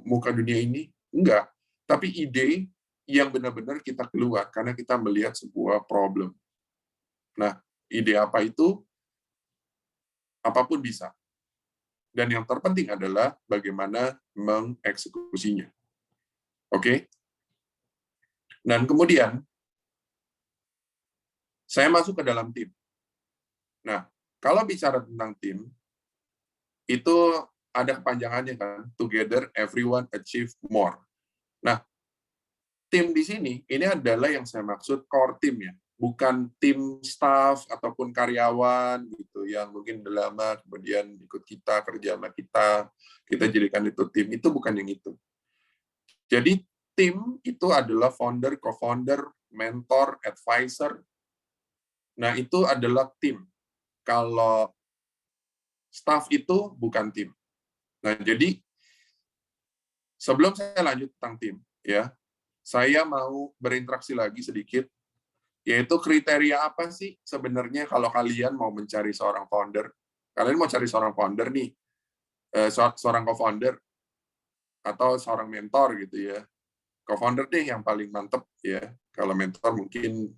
muka dunia ini? Enggak. Tapi ide yang benar-benar kita keluar karena kita melihat sebuah problem. Nah, ide apa itu? Apapun bisa. Dan yang terpenting adalah bagaimana mengeksekusinya. Oke? Dan kemudian saya masuk ke dalam tim. Nah, kalau bicara tentang tim, itu ada kepanjangannya kan, together everyone achieve more. Nah, tim di sini, ini adalah yang saya maksud core team ya, bukan tim staff ataupun karyawan gitu yang mungkin udah lama kemudian ikut kita, kerja sama kita jadikan itu tim, itu bukan yang itu. Jadi tim itu adalah founder, co-founder, mentor, advisor. Nah, itu adalah tim. Kalau staff itu bukan tim. Nah, jadi sebelum saya lanjut tentang tim, ya, saya mau berinteraksi lagi sedikit, yaitu kriteria apa sih sebenarnya kalau kalian mau mencari seorang founder? Kalian mau cari seorang founder nih, seorang co-founder atau seorang mentor gitu ya. Co-founder deh yang paling mantep ya. Kalau mentor mungkin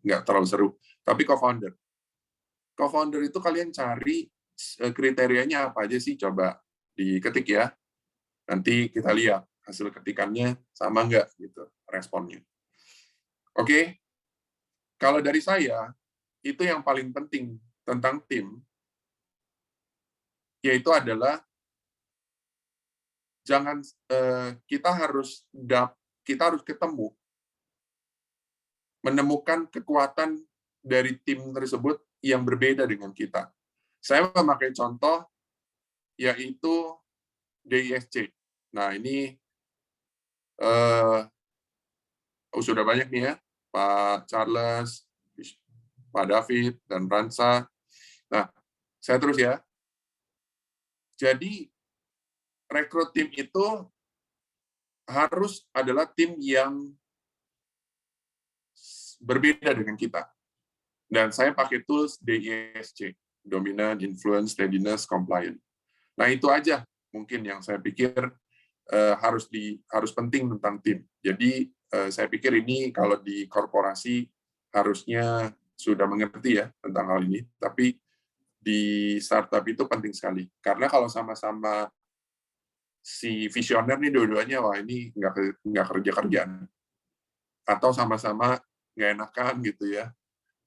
nggak terlalu seru. Tapi co-founder. co-founder itu kalian cari kriterianya apa aja sih, coba diketik ya. Nanti kita lihat hasil ketikannya sama nggak gitu responnya. Oke, kalau dari saya itu yang paling penting tentang tim, yaitu adalah kita harus ketemu, menemukan kekuatan dari tim tersebut yang berbeda dengan kita. Saya memakai contoh yaitu DISC. Nah, ini sudah banyak nih ya, Pak Charles, Pak David, dan Ransa. Nah, saya terus ya. Jadi, rekrut tim itu harus adalah tim yang berbeda dengan kita. Dan saya pakai tools DISC, Dominant, Influence, Steadiness, Compliant. Nah, itu aja mungkin yang saya pikir harus penting tentang tim. Jadi, saya pikir ini kalau di korporasi harusnya sudah mengerti ya tentang hal ini. Tapi di startup itu penting sekali. Karena kalau sama-sama si visioner nih dua-duanya, wah ini nggak kerja-kerjaan. Atau sama-sama nggak enakan gitu ya.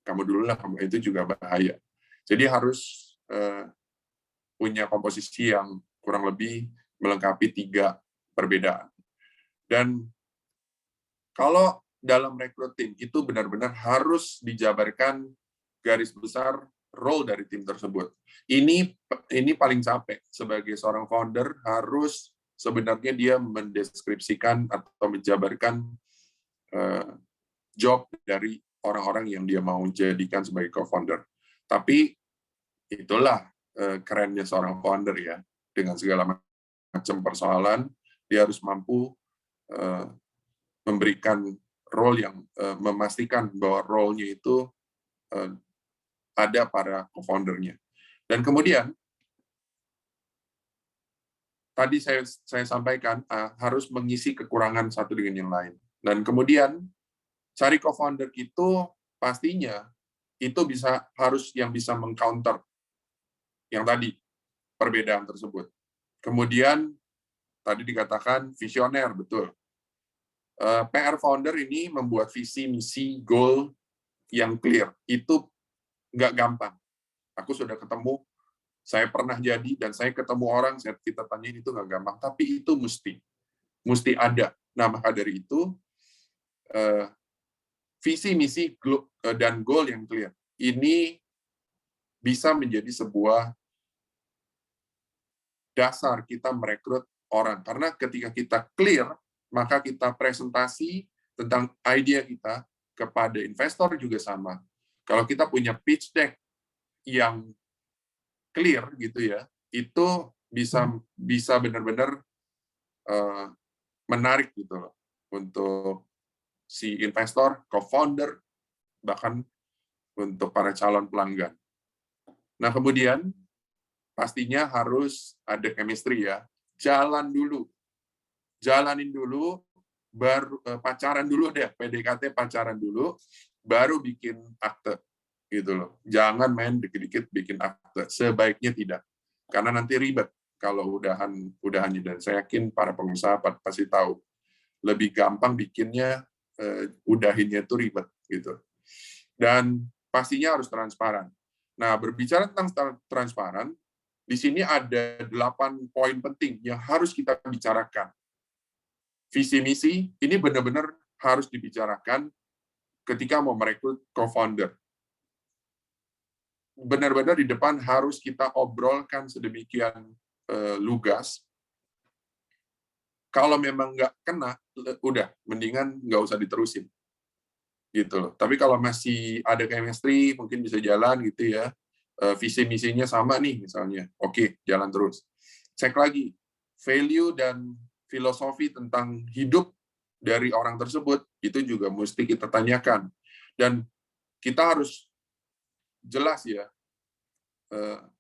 Kamu dulu lah, kamu itu juga bahaya. Jadi harus punya komposisi yang kurang lebih melengkapi 3 perbedaan. Dan kalau dalam rekrut tim itu benar-benar harus dijabarkan garis besar role dari tim tersebut. Ini paling capek sebagai seorang founder, harus sebenarnya dia mendeskripsikan atau menjabarkan job dari orang-orang yang dia mau jadikan sebagai co-founder. Tapi itulah kerennya seorang founder ya, dengan segala macam persoalan dia harus mampu memberikan role yang memastikan bahwa role-nya itu ada para co-founder-nya. Dan kemudian tadi saya sampaikan harus mengisi kekurangan satu dengan yang lain. Dan kemudian cari co-founder itu pastinya itu harus yang bisa meng-counter yang tadi perbedaan tersebut. Kemudian tadi dikatakan visioner, betul. PR founder ini membuat visi, misi, goal yang clear. Itu nggak gampang. Aku sudah ketemu, saya pernah jadi, dan saya ketemu orang, kita tanyain itu nggak gampang. Tapi itu mesti ada. Nah, maka dari itu, visi, misi, dan goal yang clear. Ini bisa menjadi sebuah dasar kita merekrut orang. Karena ketika kita clear, maka kita presentasi tentang ide kita kepada investor juga sama. Kalau kita punya pitch deck yang clear gitu ya, itu bisa benar-benar menarik gitu loh untuk si investor, co-founder, bahkan untuk para calon pelanggan. Nah, kemudian pastinya harus ada chemistry ya. Jalanin dulu, baru pacaran dulu deh, PDKT pacaran dulu, baru bikin akte gitu loh. Jangan main dikit-dikit bikin akte, sebaiknya tidak, karena nanti ribet kalau udahannya. Dan saya yakin para pengusaha pasti tahu, lebih gampang bikinnya, udahinnya itu ribet gitu. Dan pastinya harus transparan. Nah, berbicara tentang transparan, di sini ada 8 poin penting yang harus kita bicarakan. Visi misi ini benar-benar harus dibicarakan ketika mau merekrut co-founder. Benar-benar di depan harus kita obrolkan sedemikian lugas. Kalau memang nggak kena, udah mendingan nggak usah diterusin. Gitu loh. Tapi kalau masih ada chemistry, mungkin bisa jalan gitu ya. Visi misinya sama nih misalnya. Oke, jalan terus. Cek lagi value dan filosofi tentang hidup dari orang tersebut, itu juga mesti kita tanyakan. Dan kita harus jelas ya,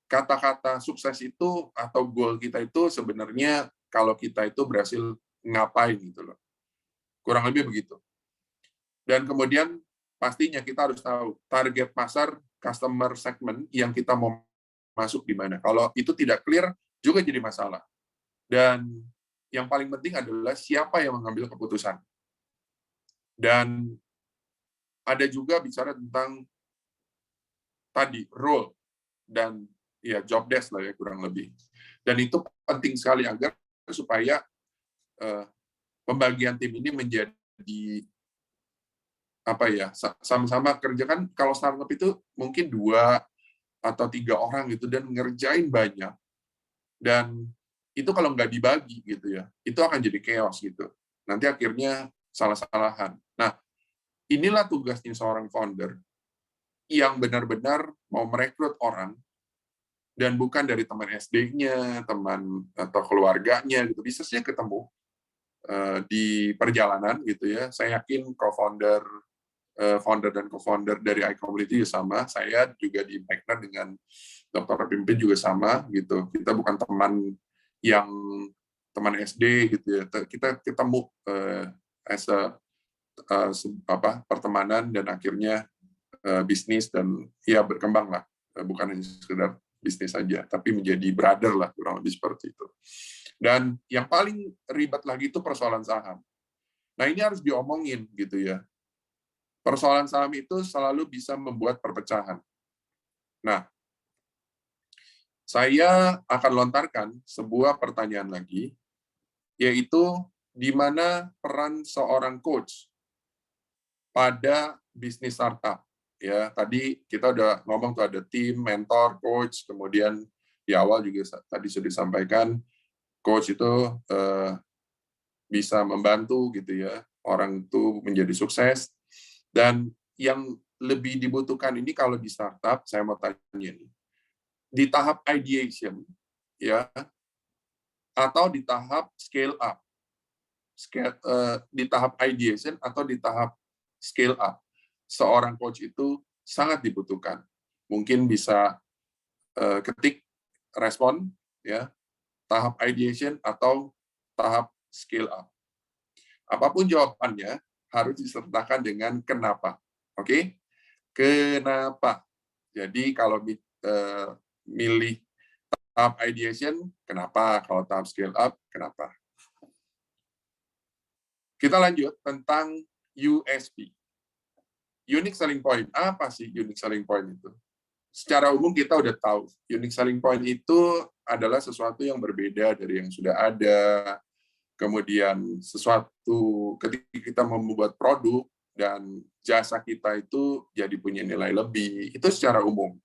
kata-kata sukses itu atau goal kita itu sebenarnya kalau kita itu berhasil ngapain gitu loh. Kurang lebih begitu. Dan kemudian pastinya kita harus tahu target pasar customer segment yang kita mau masuk di mana. Kalau itu tidak clear juga jadi masalah. Dan yang paling penting adalah siapa yang mengambil keputusan. Dan ada juga bicara tentang tadi role dan ya job desk lah ya kurang lebih. Dan itu penting sekali agar supaya pembagian tim ini menjadi apa ya, sama-sama kerja. Kan kalau startup itu mungkin 2 atau 3 orang gitu dan ngerjain banyak, dan itu kalau nggak dibagi gitu ya, itu akan jadi chaos gitu, nanti akhirnya salah-salahan. Nah, inilah tugasnya seorang founder yang benar-benar mau merekrut orang dan bukan dari teman SD-nya, teman atau keluarganya gitu, bisa saja ketemu di perjalanan gitu ya. Saya yakin founder dan co-founder dari iCommunity sama. Saya juga di Magna dengan Dr. Pimpin juga sama gitu. Kita bukan teman yang teman SD gitu ya. Kita ketemu as a, pertemanan dan akhirnya bisnis dan ya berkembang lah. Bukan hanya sekedar bisnis saja, tapi menjadi brother lah, kurang lebih seperti itu. Dan yang paling ribet lagi itu persoalan saham. Nah, ini harus diomongin gitu ya. Persoalan saham itu selalu bisa membuat perpecahan. Nah, saya akan lontarkan sebuah pertanyaan lagi, yaitu di mana peran seorang coach pada bisnis startup. Ya, tadi kita udah ngomong tuh ada tim, mentor, coach, kemudian di awal juga tadi sudah disampaikan, coach itu bisa membantu gitu ya, orang itu menjadi sukses. Dan yang lebih dibutuhkan ini kalau di startup, saya mau tanya nih, di tahap ideation, ya, atau di tahap scale up, di tahap ideation atau di tahap scale up, seorang coach itu sangat dibutuhkan. Mungkin bisa ketik respon, ya, tahap ideation atau tahap scale up. Apapun jawabannya, harus disertakan dengan kenapa. Oke? Kenapa? Jadi kalau milih tahap ideation, kenapa? Kalau tahap scale up, kenapa? Kita lanjut tentang USP. Unique selling point. Apa sih unique selling point itu? Secara umum kita udah tahu, unique selling point itu adalah sesuatu yang berbeda dari yang sudah ada. Kemudian sesuatu ketika kita membuat produk dan jasa kita itu jadi punya nilai lebih, itu secara umum.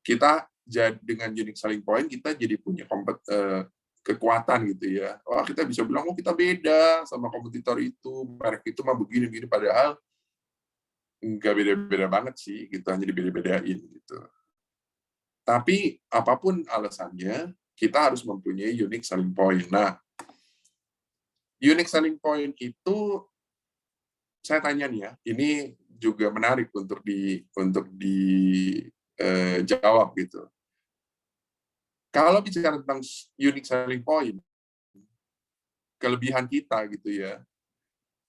Kita dengan unique selling point, kita jadi punya kekuatan gitu ya. Wah, kita bisa bilang, oh kita beda sama kompetitor itu, merek itu mah begini-begini, padahal nggak beda-beda banget sih, gitu, hanya dibeda-bedain gitu. Tapi apapun alasannya, kita harus mempunyai unique selling point. Nah, unique selling point itu, saya tanya nih ya, ini juga menarik untuk dijawab gitu. Kalau bicara tentang unique selling point, kelebihan kita gitu ya,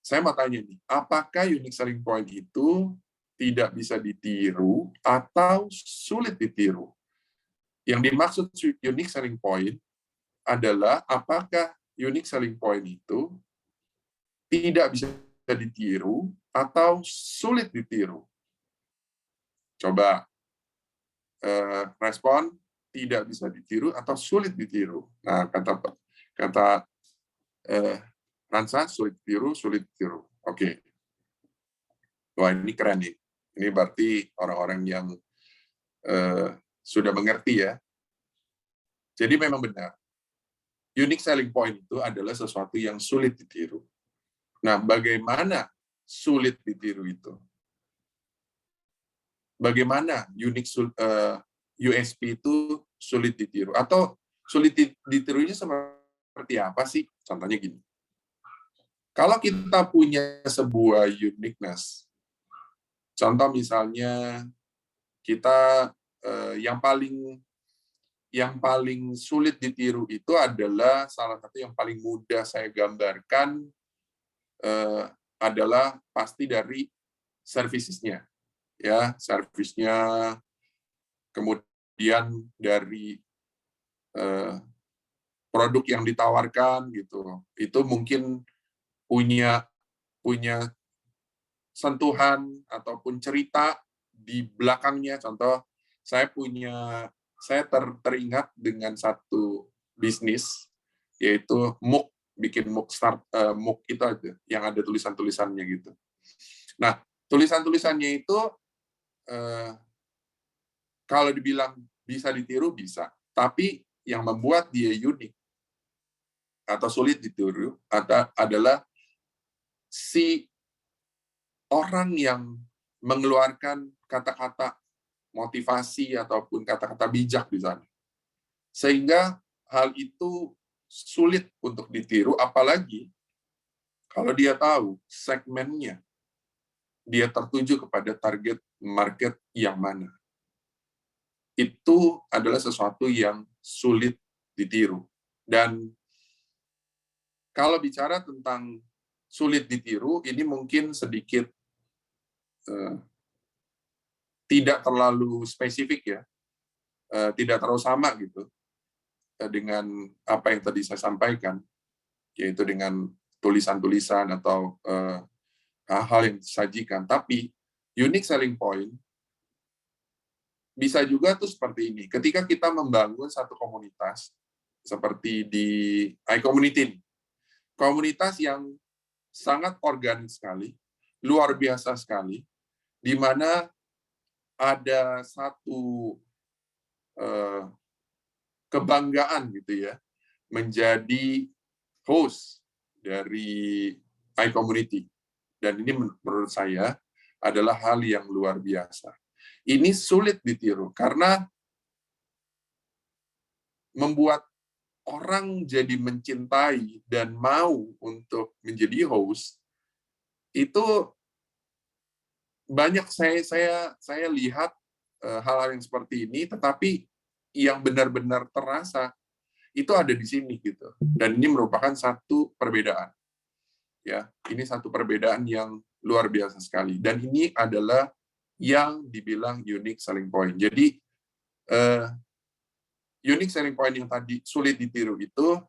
saya mau tanya nih, apakah unique selling point itu tidak bisa ditiru atau sulit ditiru? Yang dimaksud unique selling point adalah apakah unique selling point itu tidak bisa ditiru atau sulit ditiru. Coba respon, tidak bisa ditiru atau sulit ditiru. Nah, kata Ransa, sulit ditiru. Oke. Wah, ini keren nih. Ini berarti orang-orang yang sudah mengerti ya. Jadi memang benar. Unique selling point itu adalah sesuatu yang sulit ditiru. Nah, bagaimana sulit ditiru itu? Bagaimana USP itu sulit ditiru? Atau sulit ditirunya seperti apa sih? Contohnya gini. Kalau kita punya sebuah uniqueness, contoh misalnya kita yang paling sulit ditiru itu adalah salah satu yang paling mudah saya gambarkan adalah pasti dari servicesnya, ya, servisnya kemudian dari produk yang ditawarkan gitu, itu mungkin punya sentuhan ataupun cerita di belakangnya. Contoh, saya teringat dengan satu bisnis, yaitu MOOC, bikin MOOC itu aja, yang ada tulisan-tulisannya gitu. Nah, tulisan-tulisannya itu kalau dibilang bisa ditiru, bisa. Tapi yang membuat dia unik atau sulit ditiru adalah si orang yang mengeluarkan kata-kata motivasi ataupun kata-kata bijak di sana. Sehingga hal itu sulit untuk ditiru, apalagi kalau dia tahu segmennya, dia tertuju kepada target market yang mana. Itu adalah sesuatu yang sulit ditiru. Dan kalau bicara tentang sulit ditiru, ini mungkin sedikit tidak terlalu spesifik ya, tidak terlalu sama gitu dengan apa yang tadi saya sampaikan, yaitu dengan tulisan-tulisan atau hal-hal yang disajikan. Tapi unique selling point bisa juga tuh seperti ini. Ketika kita membangun satu komunitas, seperti di iCommunity, komunitas yang sangat organik sekali, luar biasa sekali, di mana ada satu kebanggaan gitu ya, menjadi host dari iCommunity. Dan ini menurut saya adalah hal yang luar biasa. Ini sulit ditiru karena membuat orang jadi mencintai dan mau untuk menjadi host itu banyak. Saya lihat hal-hal yang seperti ini, tetapi yang benar-benar terasa itu ada di sini gitu. Dan ini merupakan satu perbedaan. Ya, ini satu perbedaan yang luar biasa sekali. Dan ini adalah yang dibilang unique selling point. Jadi unique selling point yang tadi sulit ditiru itu,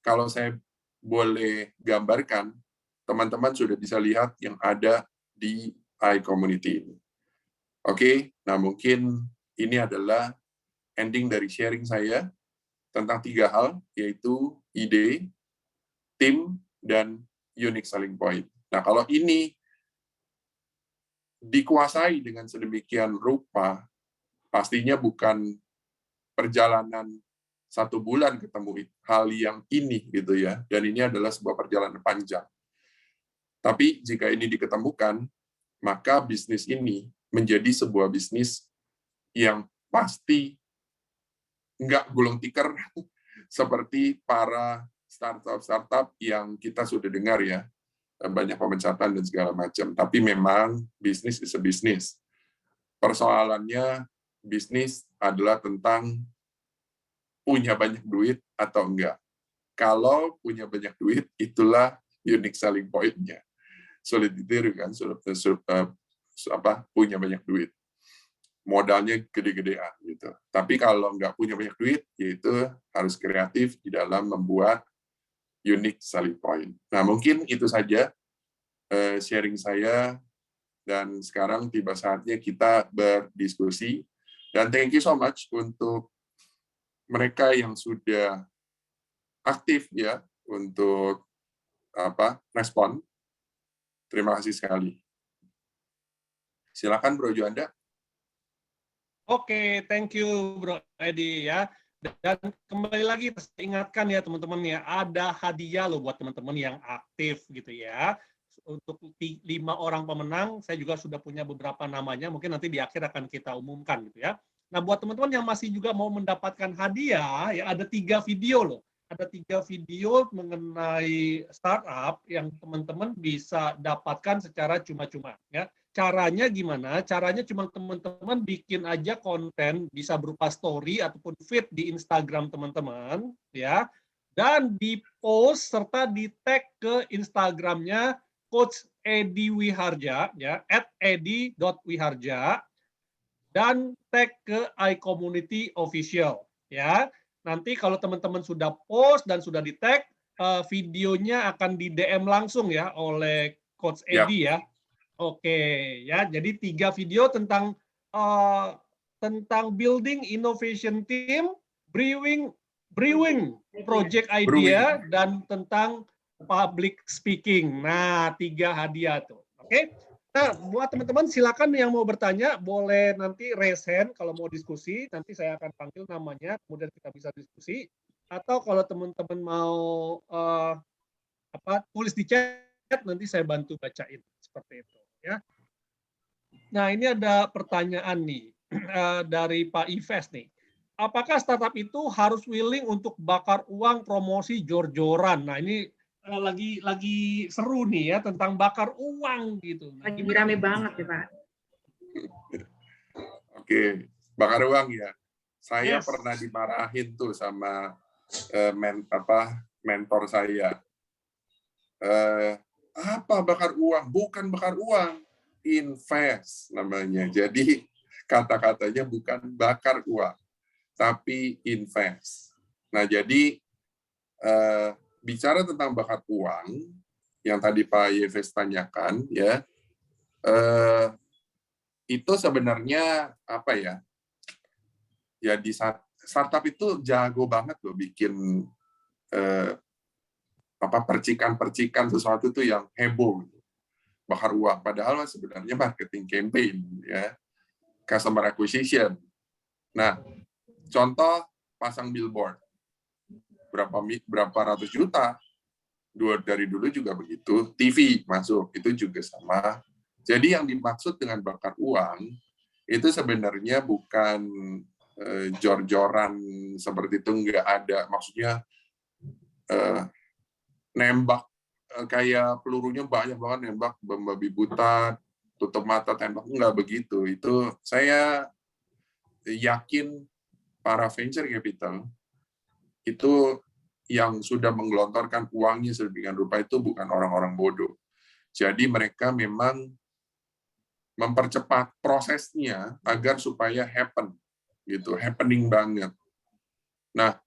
kalau saya boleh gambarkan, teman-teman sudah bisa lihat yang ada di iCommunity ini. Oke, nah mungkin ini adalah ending dari sharing saya tentang 3 hal, yaitu ide, tim, dan unique selling point. Nah, kalau ini dikuasai dengan sedemikian rupa, pastinya bukan perjalanan 1 bulan ketemu hal yang ini gitu ya, dan ini adalah sebuah perjalanan panjang. Tapi jika ini diketemukan, maka bisnis ini menjadi sebuah bisnis yang pasti nggak gulung tikar seperti para startup yang kita sudah dengar ya, banyak pemecatan dan segala macam. Tapi memang bisnis is a business. Persoalannya bisnis adalah tentang punya banyak duit atau enggak. Kalau punya banyak duit, itulah unique selling point-nya. Sulit ditiru kan, punya banyak duit. Modalnya gede-gedean gitu. Tapi kalau nggak punya banyak duit, yaitu harus kreatif di dalam membuat unique selling point. Nah, mungkin itu saja sharing saya, dan sekarang tiba saatnya kita berdiskusi. Dan thank you so much untuk mereka yang sudah aktif ya untuk respon. Terima kasih sekali. Silakan Bro Juanda. Oke, thank you Bro Edi ya. Dan kembali lagi saya ingatkan ya teman-teman ya, ada hadiah loh buat teman-teman yang aktif gitu ya. Untuk 5 orang pemenang, saya juga sudah punya beberapa namanya, mungkin nanti di akhir akan kita umumkan gitu ya. Nah, buat teman-teman yang masih juga mau mendapatkan hadiah, ya ada 3 video loh. Ada 3 video mengenai startup yang teman-teman bisa dapatkan secara cuma-cuma ya. Caranya gimana? Caranya cuma teman-teman bikin aja konten, bisa berupa story ataupun feed di Instagram teman-teman ya. Dan di-post serta di-tag ke Instagramnya Coach Edi Wiharja ya, @edi.wiharja, dan tag ke iCommunity Official ya. Nanti kalau teman-teman sudah post dan sudah di tag, videonya akan di DM langsung ya oleh Coach Edi ya. Oke ya, jadi 3 video tentang building innovation team, brewing project idea, dan tentang public speaking. Nah, 3 hadiah tuh. Oke. Nah, buat teman-teman silakan yang mau bertanya boleh nanti raise hand kalau mau diskusi, nanti saya akan panggil namanya, kemudian kita bisa diskusi. Atau kalau teman-teman mau tulis di chat, nanti saya bantu bacain seperti itu ya. Nah, ini ada pertanyaan nih dari Pak Ives nih. Apakah startup itu harus willing untuk bakar uang promosi jor-joran? Nah, ini lagi seru nih ya tentang bakar uang gitu. Nah, lagi rame banget ya Pak. Oke, bakar uang ya. Saya Yes. pernah dimarahin tuh sama mentor saya. Apa bakar uang? Bukan bakar uang, invest namanya. Jadi kata-katanya bukan bakar uang, tapi invest. Nah, jadi bicara tentang bakar uang yang tadi Pak Yves tanyakan ya, itu sebenarnya apa ya? Ya di startup itu jago banget loh bikin percikan-percikan sesuatu tuh yang heboh, bakar uang. Padahal sebenarnya marketing campaign ya, customer acquisition. Nah, contoh pasang billboard berapa ratus juta. Dari dulu juga begitu. TV masuk itu juga sama. Jadi yang dimaksud dengan bakar uang itu sebenarnya bukan jor-joran seperti itu, nggak ada. Maksudnya nembak kayak pelurunya banyak banget, nembak babi buta, tutup mata tembak, nggak begitu. Itu saya yakin para venture capital itu yang sudah menggelontorkan uangnya sedemikian rupa itu bukan orang-orang bodoh. Jadi mereka memang mempercepat prosesnya agar supaya happening banget. Nah,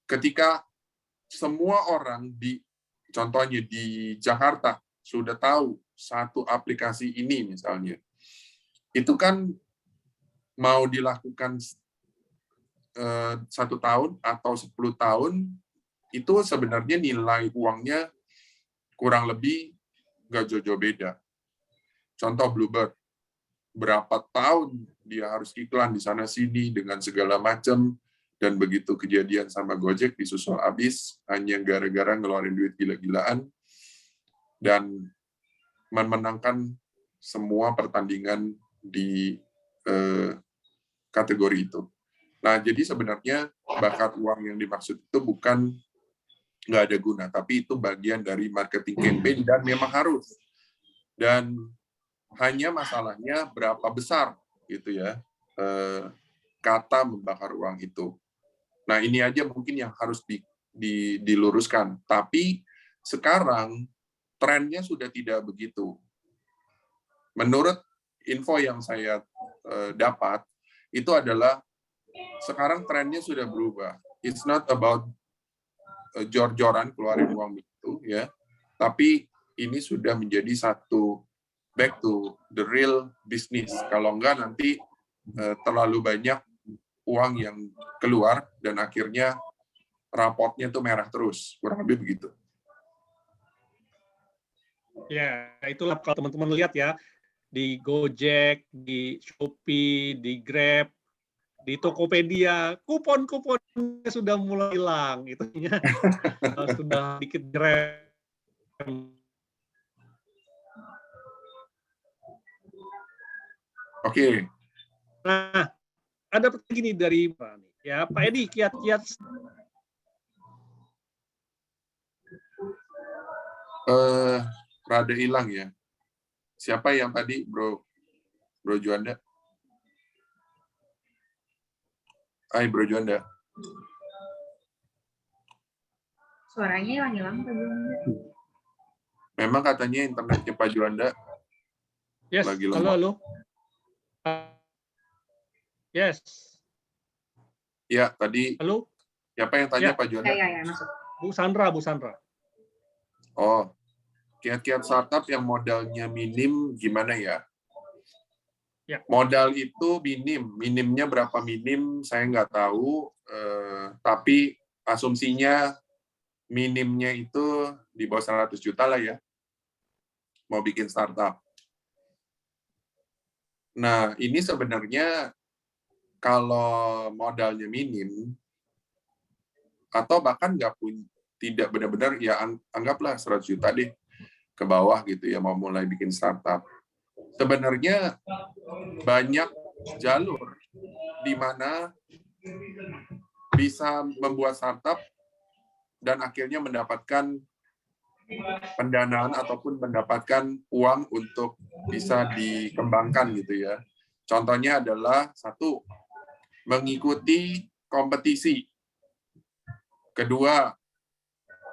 ketika semua orang contohnya di Jakarta sudah tahu satu aplikasi ini misalnya, itu kan mau dilakukan 1 tahun atau 10 tahun, itu sebenarnya nilai uangnya kurang lebih nggak jauh-jauh beda. Contoh Bluebird, berapa tahun dia harus iklan di sana-sini dengan segala macam, dan begitu kejadian sama Gojek disusul habis hanya gara-gara ngeluarin duit gila-gilaan dan memenangkan semua pertandingan di kategori itu. Nah, jadi sebenarnya bakar uang yang dimaksud itu bukan nggak ada guna, tapi itu bagian dari marketing campaign dan memang harus. Dan hanya masalahnya berapa besar gitu ya kata membakar uang itu. Nah, ini aja mungkin yang harus diluruskan. Tapi sekarang trennya sudah tidak begitu. Menurut info yang saya dapat, itu adalah sekarang trennya sudah berubah. It's not about jor-joran keluarin uang itu ya, tapi ini sudah menjadi satu back to the real business. Kalau enggak nanti terlalu banyak uang yang keluar dan akhirnya raportnya tuh merah terus, kurang lebih begitu. Ya, itulah kalau teman-teman lihat ya, di Gojek, di Shopee, di Grab, di Tokopedia, kupon-kuponnya sudah mulai hilang, itunya sudah dikit Grab. Oke. Nah, ada pertanyaan gini dari Pak Edi, kiat-kiat rada hilang ya. Siapa yang tadi, Bro Juanda? Bro Juanda. Suaranya hilang-hilang Pak Juanda. Memang katanya internetnya Pak Juanda yes, lagi lemah. halo. Yes. Ya, tadi Halo, siapa yang tanya Ya. Pak Juanda? Ya, masuk. Bu Sandra, Bu Sandra. Oh, kiat-kiat startup yang modalnya minim gimana ya? Ya. Modal itu minimnya berapa minim saya nggak tahu, tapi asumsinya minimnya itu di bawah 100 juta lah ya, mau bikin startup. Nah, ini sebenarnya kalau modalnya minim, atau bahkan tidak benar-benar, ya anggaplah 100 juta deh ke bawah gitu ya, mau mulai bikin startup. Sebenarnya banyak jalur di mana bisa membuat startup dan akhirnya mendapatkan pendanaan ataupun mendapatkan uang untuk bisa dikembangkan gitu ya. Contohnya adalah satu, mengikuti kompetisi. Kedua,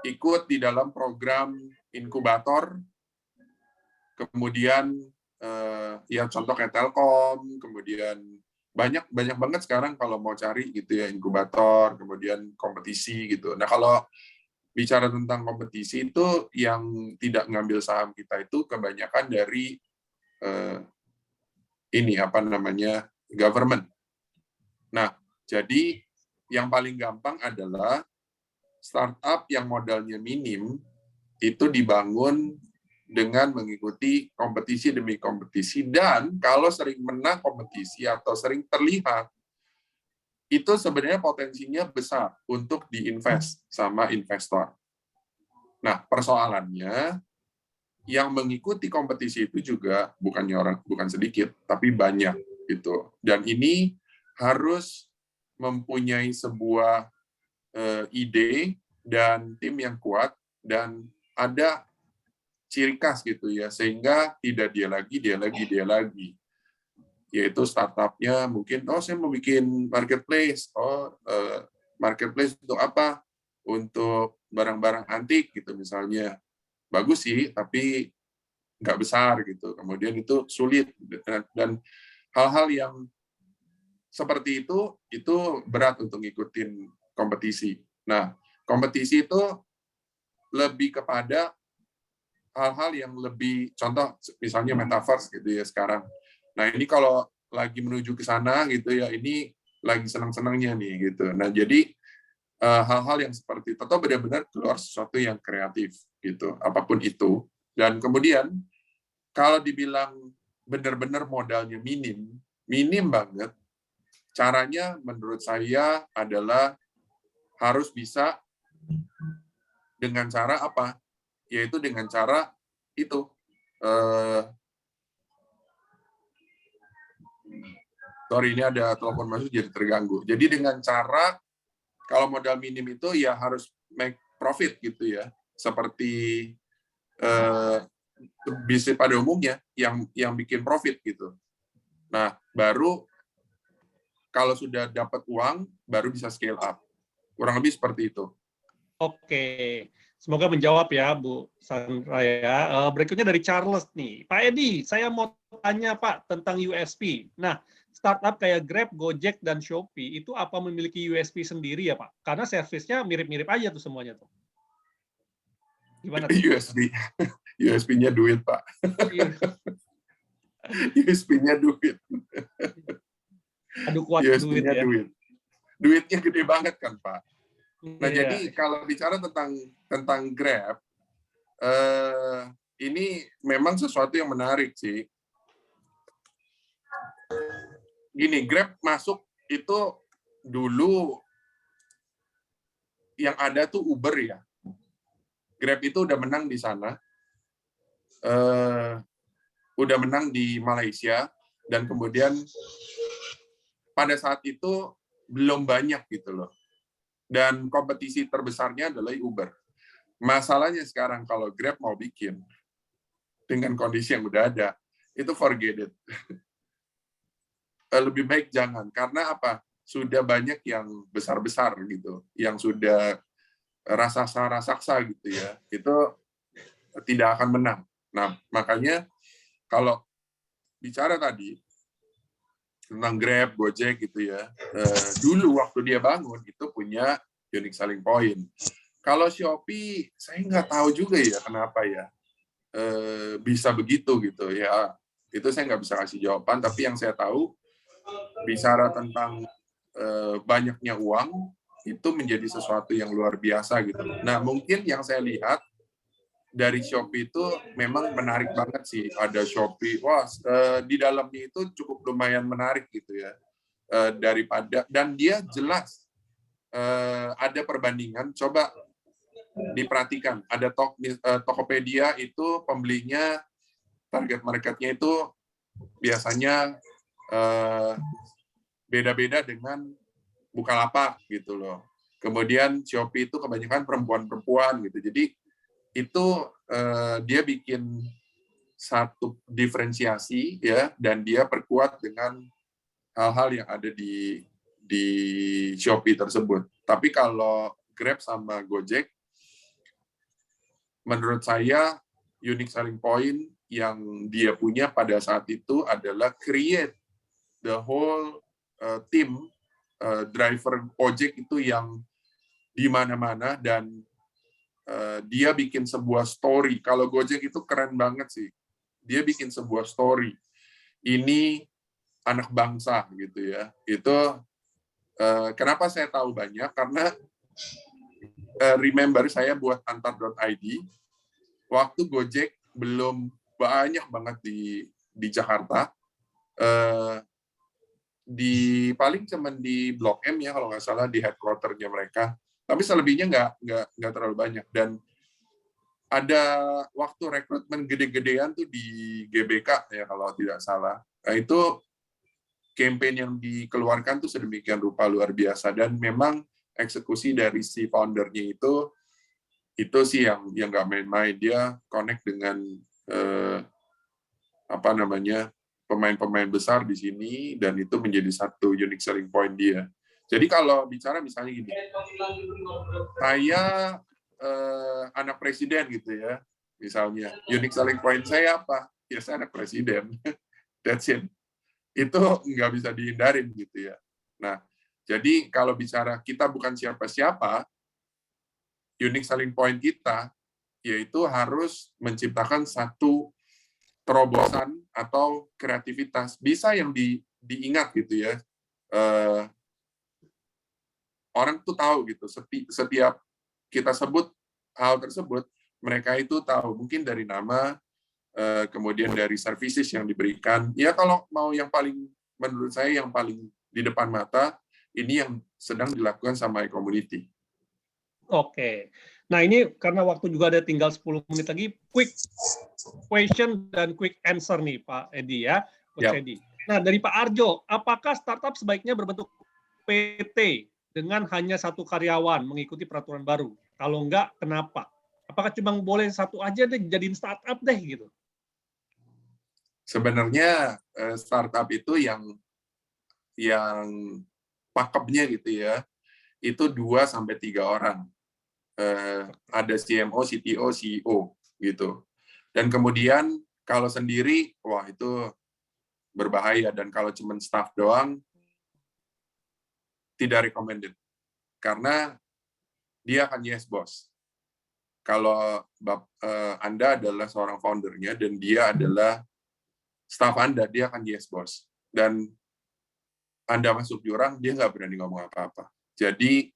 ikut di dalam program inkubator. Kemudian ya contoh kayak Telkom, kemudian banyak banget sekarang kalau mau cari gitu ya, inkubator, kemudian kompetisi gitu. Nah, kalau bicara tentang kompetisi itu yang tidak ngambil saham kita itu kebanyakan dari government. Nah, jadi yang paling gampang adalah startup yang modalnya minim itu dibangun dengan mengikuti kompetisi demi kompetisi, dan kalau sering menang kompetisi atau sering terlihat, itu sebenarnya potensinya besar untuk diinvest sama investor. Nah, persoalannya yang mengikuti kompetisi itu juga bukan sedikit, tapi banyak gitu. Dan ini harus mempunyai sebuah ide dan tim yang kuat, dan ada ciri khas gitu ya, sehingga tidak dia lagi, yaitu startupnya mungkin, saya mau bikin marketplace, marketplace untuk apa? Untuk barang-barang antik gitu misalnya, bagus sih tapi nggak besar gitu, kemudian itu sulit, dan hal-hal yang seperti itu berat untuk ngikutin kompetisi. Nah, kompetisi itu lebih kepada hal-hal yang lebih, contoh misalnya metaverse gitu ya sekarang. Nah, ini kalau lagi menuju ke sana gitu ya, ini lagi senang-senangnya nih gitu. Nah, jadi hal-hal yang seperti itu, atau benar-benar keluar sesuatu yang kreatif gitu, apapun itu. Dan kemudian kalau dibilang benar-benar modalnya minim banget, caranya menurut saya adalah harus bisa dengan cara apa? Yaitu dengan cara itu, sorry ini ada telepon masuk jadi terganggu. Jadi dengan cara, kalau modal minim itu ya harus make profit gitu ya, seperti bisnis pada umumnya yang bikin profit gitu. Nah, baru kalau sudah dapat uang baru bisa scale up. Kurang lebih seperti itu. Oke, semoga menjawab ya Bu Sandra ya. Berikutnya dari Charles nih. Pak Edi, saya mau tanya Pak tentang USP. Nah, startup kayak Grab, Gojek, dan Shopee itu apa memiliki USP sendiri ya Pak? Karena servisnya mirip-mirip aja tuh semuanya tuh. Gimana tuh? USP-nya duit Pak. USP-nya duit. Aduh kuat duit ya. Duitnya gede banget kan Pak. Nah, Iya. jadi kalau bicara tentang Grab, ini memang sesuatu yang menarik sih. Gini, Grab masuk itu dulu yang ada tuh Uber ya. Grab itu udah menang di sana, udah menang di Malaysia, dan kemudian pada saat itu belum banyak gitu loh. Dan kompetisi terbesarnya adalah Uber. Masalahnya sekarang kalau Grab mau bikin dengan kondisi yang udah ada, itu forget it. Lebih baik jangan. Karena apa? Sudah banyak yang besar-besar gitu, yang sudah raksasa gitu ya, itu tidak akan menang. Nah, makanya kalau bicara tadi, tentang Grab, Gojek gitu ya. Dulu waktu dia bangun itu punya unique selling point. Kalau Shopee, saya nggak tahu juga ya kenapa ya bisa begitu gitu ya. Itu saya nggak bisa kasih jawaban. Tapi yang saya tahu bicara tentang banyaknya uang itu menjadi sesuatu yang luar biasa gitu. Nah mungkin yang saya lihat dari Shopee itu memang menarik banget sih. Ada Shopee, wah di dalamnya itu cukup lumayan menarik gitu ya. Daripada, dan dia jelas ada perbandingan. Coba diperhatikan, ada Tokopedia itu pembelinya, target marketnya itu biasanya beda-beda dengan Bukalapak gitu loh. Kemudian Shopee itu kebanyakan perempuan-perempuan gitu. Jadi itu dia bikin satu diferensiasi ya, dan dia perkuat dengan hal-hal yang ada di Shopee tersebut. Tapi kalau Grab sama Gojek, menurut saya unique selling point yang dia punya pada saat itu adalah create the whole team driver ojek itu yang di mana-mana, dan dia bikin sebuah story. Kalau Gojek itu keren banget sih. Dia bikin sebuah story. Ini anak bangsa gitu ya. Itu kenapa saya tahu banyak, karena remember saya buat antar.id waktu Gojek belum banyak banget di Jakarta. Di paling cuman di Blok M ya kalau nggak salah, di headquarter-nya mereka. Tapi selebihnya nggak terlalu banyak. Dan ada waktu rekrutmen gede-gedean tuh di GBK ya kalau tidak salah. Nah itu campaign yang dikeluarkan tuh sedemikian rupa luar biasa, dan memang eksekusi dari si foundernya itu sih yang nggak main-main. Dia connect dengan pemain-pemain besar di sini, dan itu menjadi satu unique selling point dia. Jadi kalau bicara misalnya gini, saya anak presiden gitu ya, misalnya, unique selling point saya apa? Ya saya anak presiden. That's it. Itu nggak bisa dihindarin gitu ya. Nah, jadi kalau bicara kita bukan siapa-siapa, unique selling point kita yaitu harus menciptakan satu terobosan atau kreativitas, bisa yang diingat gitu ya. Orang tuh tahu gitu, setiap kita sebut hal tersebut, mereka itu tahu, mungkin dari nama, kemudian dari services yang diberikan. Ya kalau mau yang paling, menurut saya yang paling di depan mata, ini yang sedang dilakukan sama iCommunity. Oke. Nah ini karena waktu juga ada tinggal 10 menit lagi, quick question dan quick answer nih Pak Edi ya. Coach Edi. Nah dari Pak Arjo, apakah startup sebaiknya berbentuk PT dengan hanya satu karyawan mengikuti peraturan baru? Kalau enggak, kenapa? Apakah cuma boleh satu aja deh jadiin startup deh gitu? Sebenarnya startup itu yang pakemnya gitu ya, itu 2-3 orang. Ada CMO, CTO, CEO gitu. Dan kemudian kalau sendiri, wah itu berbahaya, dan kalau cuma staff doang tidak recommended. Karena dia akan yes boss. Kalau Anda adalah seorang foundernya dan dia adalah staff Anda, dia akan yes boss. Dan Anda masuk jurang, dia nggak berani ngomong apa-apa. Jadi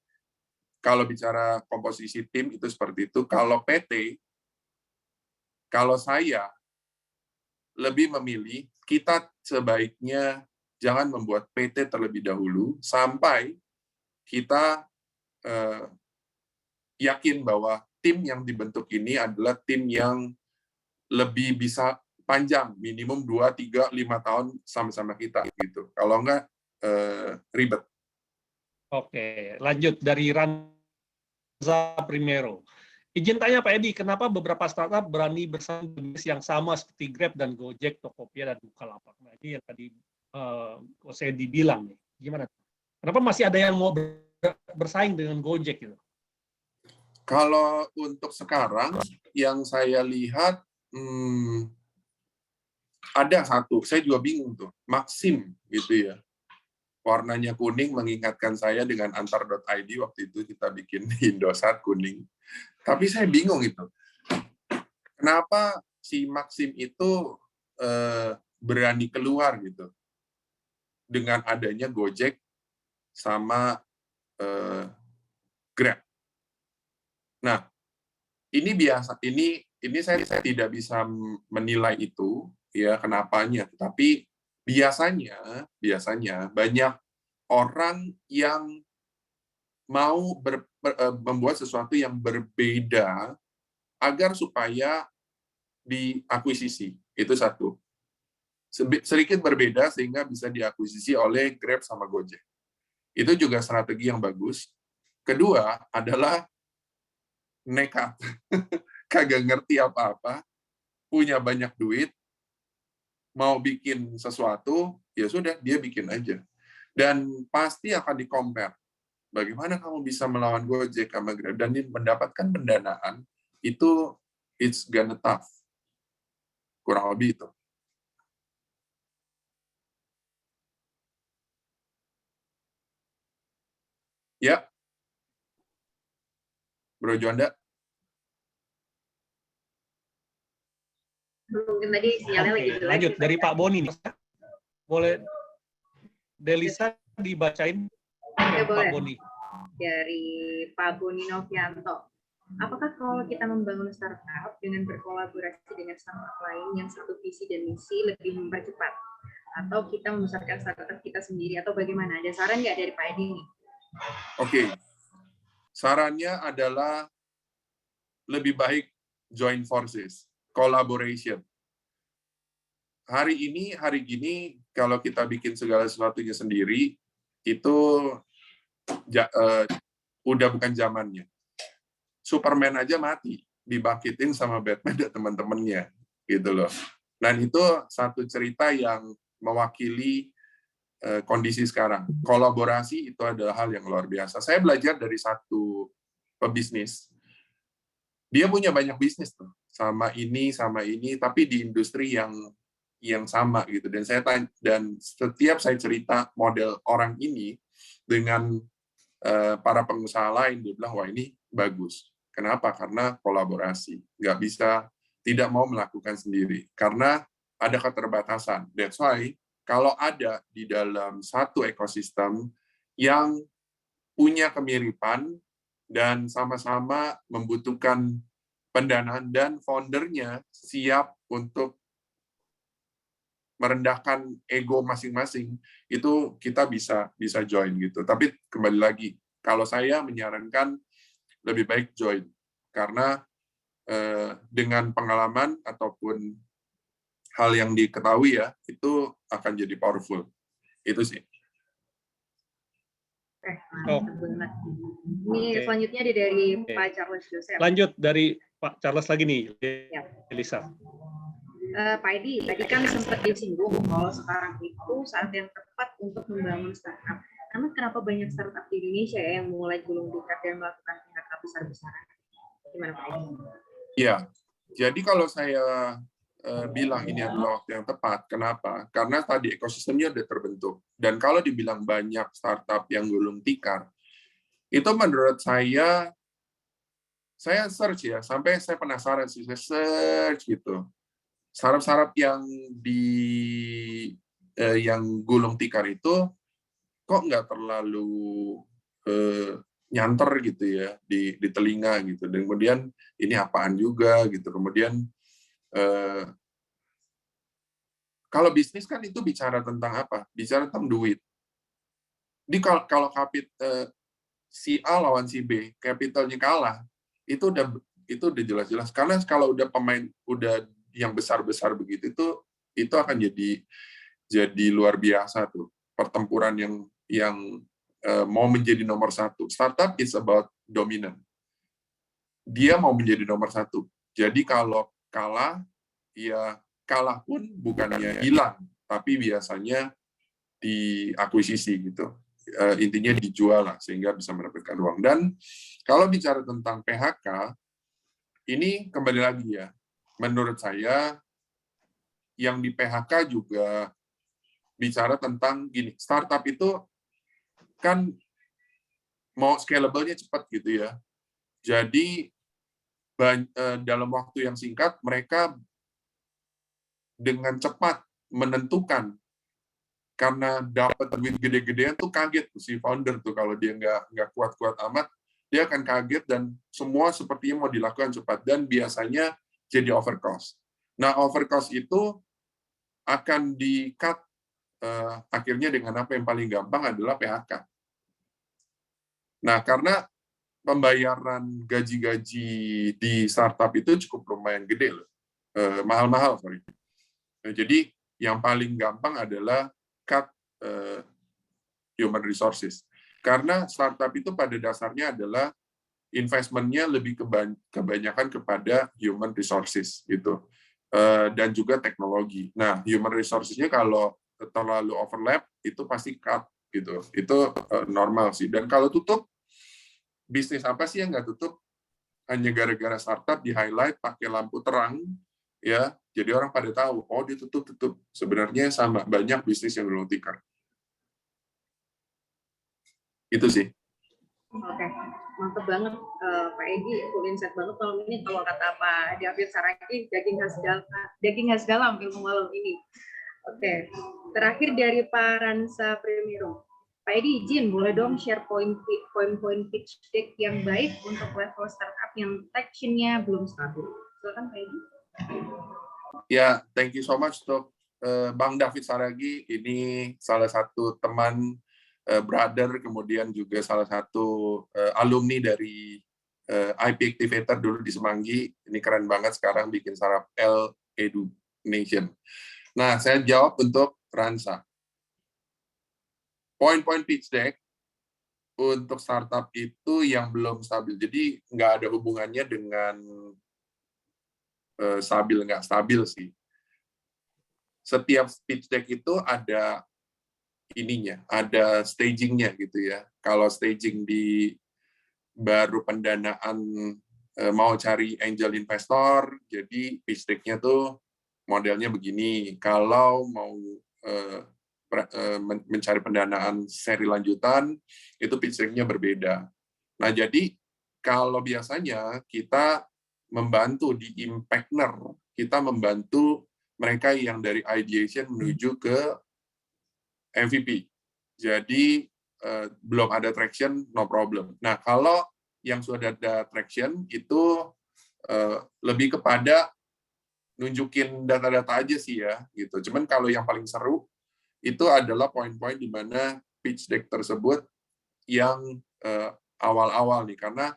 kalau bicara komposisi tim itu seperti itu. Kalau PT, kalau saya lebih memilih kita sebaiknya jangan membuat PT terlebih dahulu sampai kita yakin bahwa tim yang dibentuk ini adalah tim yang lebih bisa panjang, minimum 2, 3, 5 tahun sama-sama kita gitu. Kalau enggak ribet. Oke, lanjut dari Ranza Primero. Izin tanya Pak Edi, kenapa beberapa startup berani bersaing bisnis yang sama seperti Grab dan Gojek, Tokopedia dan Bukalapak? Nah, ini yang tadi Coach Edi bilang nih. Gimana? Kenapa masih ada yang mau bersaing dengan Gojek gitu? Kalau untuk sekarang yang saya lihat ada satu, saya juga bingung tuh, Maxim gitu ya. warnanya kuning mengingatkan saya dengan antar.id waktu itu kita bikin Indosat kuning. Tapi saya bingung itu. Kenapa si Maxim itu berani keluar gitu dengan adanya Gojek sama Grab. Nah, ini biasa. Ini saya tidak bisa menilai itu ya kenapanya. Tapi biasanya banyak orang yang mau membuat sesuatu yang berbeda agar supaya diakuisisi. Itu satu. Sedikit berbeda sehingga bisa diakuisisi oleh Grab sama Gojek. Itu juga strategi yang bagus. Kedua adalah nekat. Kagak ngerti apa-apa, punya banyak duit, mau bikin sesuatu, ya sudah, dia bikin aja. Dan pasti akan di-compare. Bagaimana kamu bisa melawan Gojek sama Grab dan mendapatkan pendanaan, itu it's gonna tough. Kurang lebih itu. Ya, Bro Juanda. Mungkin tadi sinyalnya Oke, lagi jelek. lanjut nih, dari Pak. Pak Boni nih. Boleh Delisa dibacain Oke, Pak boleh. Boni. Dari Pak Boni Novianto. Apakah kalau kita membangun startup dengan berkolaborasi dengan startup lain yang satu visi dan misi lebih mempercepat? Atau kita membesarkan startup kita sendiri? Atau bagaimana? Ada saran nggak dari Pak Edi nih? Oke. Sarannya adalah lebih baik join forces, collaboration. Hari gini, kalau kita bikin segala sesuatunya sendiri, itu udah bukan zamannya. Superman aja mati, dibangkitin sama Batman dan teman-temannya, gitu loh. Dan itu satu cerita yang mewakili kondisi sekarang. Kolaborasi itu adalah hal yang luar biasa. Saya belajar dari satu pebisnis. Dia punya banyak bisnis tuh, sama ini, tapi di industri yang sama gitu. Dan setiap saya cerita model orang ini dengan para pengusaha lain, dia bilang, wah ini bagus. Kenapa? Karena kolaborasi. Nggak bisa, tidak mau melakukan sendiri. Karena ada keterbatasan. That's why, kalau ada di dalam satu ekosistem yang punya kemiripan dan sama-sama membutuhkan pendanaan dan foundernya siap untuk merendahkan ego masing-masing, itu kita bisa join gitu. Tapi kembali lagi, kalau saya menyarankan lebih baik join karena dengan pengalaman ataupun hal yang diketahui ya, itu akan jadi powerful. Itu sih. Mantap banget. Ini selanjutnya dari Pak Charles Joseph. Lanjut dari Pak Charles lagi nih, Ya. Elisa. Pak Edi, tadi kan sempat disinggung kalau sekarang itu saat yang tepat untuk membangun startup. Karena kenapa banyak startup di Indonesia ya yang mulai gulung tikar dan melakukan PHK besar-besaran? Gimana Pak Edi? Ya, jadi kalau saya bilang ini adalah waktu yang tepat, kenapa? Karena tadi ekosistemnya sudah terbentuk. Dan kalau dibilang banyak startup yang gulung tikar, itu menurut saya search ya, sampai saya penasaran sih, saya search gitu. Startup yang yang gulung tikar itu kok nggak terlalu nyanter gitu ya di telinga gitu. Dan kemudian ini apaan juga gitu. Kemudian kalau bisnis kan itu bicara tentang apa? Bicara tentang duit. Jadi kalau si A lawan si B, capitalnya kalah, itu udah jelas-jelas. Karena kalau udah pemain udah yang besar-besar begitu, itu akan jadi luar biasa tuh pertempuran yang mau menjadi nomor satu. Startup is about dominant. Dia mau menjadi nomor satu. Jadi kalau kalah, ya kalah pun bukannya hilang, tapi biasanya diakuisisi gitu. Intinya dijual lah sehingga bisa mendapatkan uang. Dan kalau bicara tentang PHK, ini kembali lagi ya, menurut saya yang di PHK juga bicara tentang gini, startup itu kan mau scalable-nya cepat gitu ya. Jadi dalam waktu yang singkat mereka dengan cepat menentukan, karena dapat duit gede-gedean tuh kaget tuh si founder tuh, kalau dia nggak kuat-kuat amat, dia akan kaget dan semua sepertinya mau dilakukan cepat dan biasanya jadi overcost. Nah, overcost itu akan di-cut akhirnya dengan apa yang paling gampang adalah PHK. Nah, karena pembayaran gaji-gaji di startup itu cukup lumayan gede loh, mahal-mahal, sorry. Nah, jadi yang paling gampang adalah cut human resources. Karena startup itu pada dasarnya adalah investment-nya lebih kebanyakan kepada human resources gitu, dan juga teknologi. Nah, human resources-nya kalau terlalu overlap itu pasti cut gitu. Itu normal sih. Dan kalau tutup, bisnis apa sih yang nggak tutup? Hanya gara-gara startup di highlight pakai lampu terang, ya. Jadi orang pada tahu, oh dia tutup. Sebenarnya sama banyak bisnis yang gulung tikar. Itu sih. Oke, mantap banget Pak Edi, full insight banget malam ini. Kalau kata Pak David Saragi, daging khas dalam ilmu malam ini. Oke, terakhir dari Pak Ransa Primiro. Pak Edi, izin boleh dong share poin-poin pitch deck yang baik untuk level startup yang traction-nya belum stabil. Silakan Pak Edi. Ya, thank you so much untuk Bang David Saragi. Ini salah satu teman, brother, kemudian juga salah satu alumni dari IP Activator dulu di Semanggi. Ini keren banget sekarang bikin startup Edu Nation. Nah, saya jawab untuk Ransa. Poin-poin pitch deck untuk startup itu yang belum stabil. Jadi nggak ada hubungannya dengan stabil nggak stabil sih. Setiap pitch deck itu ada ininya, ada stagingnya gitu ya. Kalau staging di baru pendanaan, mau cari angel investor, jadi pitch deck-nya tuh modelnya begini. Kalau mau mencari pendanaan seri lanjutan, itu pitch deck-nya berbeda. Nah, jadi kalau biasanya kita membantu di Impactner, kita membantu mereka yang dari ideation menuju ke MVP. Jadi belum ada traction, no problem. Nah, kalau yang sudah ada traction itu lebih kepada nunjukin data-data aja sih ya, gitu. Cuman kalau yang paling seru itu adalah poin-poin di mana pitch deck tersebut yang awal-awal nih, karena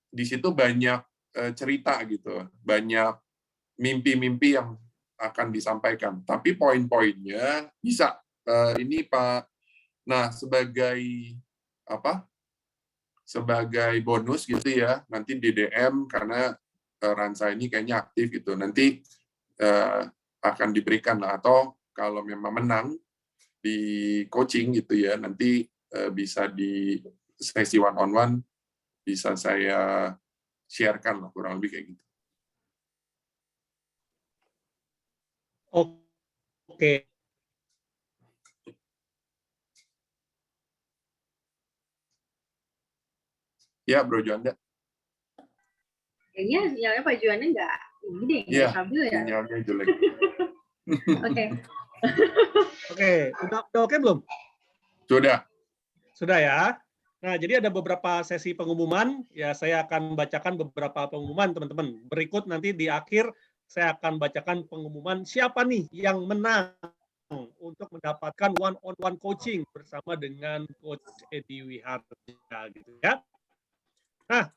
di situ banyak cerita gitu, banyak mimpi-mimpi yang akan disampaikan. Tapi poin-poinnya bisa ini Pak. Nah, sebagai apa? Sebagai bonus gitu ya, nanti di DM karena Ransa ini kayaknya aktif gitu. Nanti akan diberikan lah, atau kalau memang menang di coaching gitu ya, nanti bisa di sesi one-on-one bisa saya sharekan lah, kurang lebih kayak gitu. Oke. Ya, Bro Juanda. Kayaknya sinyalnya Pak Juanda nggak ini deh, nggak stabil ya. Sinyalnya jelek. Oke. Oke, udah oke belum? Sudah ya. Nah, jadi ada beberapa sesi pengumuman. Ya, saya akan bacakan beberapa pengumuman, teman-teman. Berikut nanti di akhir saya akan bacakan pengumuman siapa nih yang menang untuk mendapatkan one-on-one coaching bersama dengan Coach Edi Wiharja, gitu ya. Nah,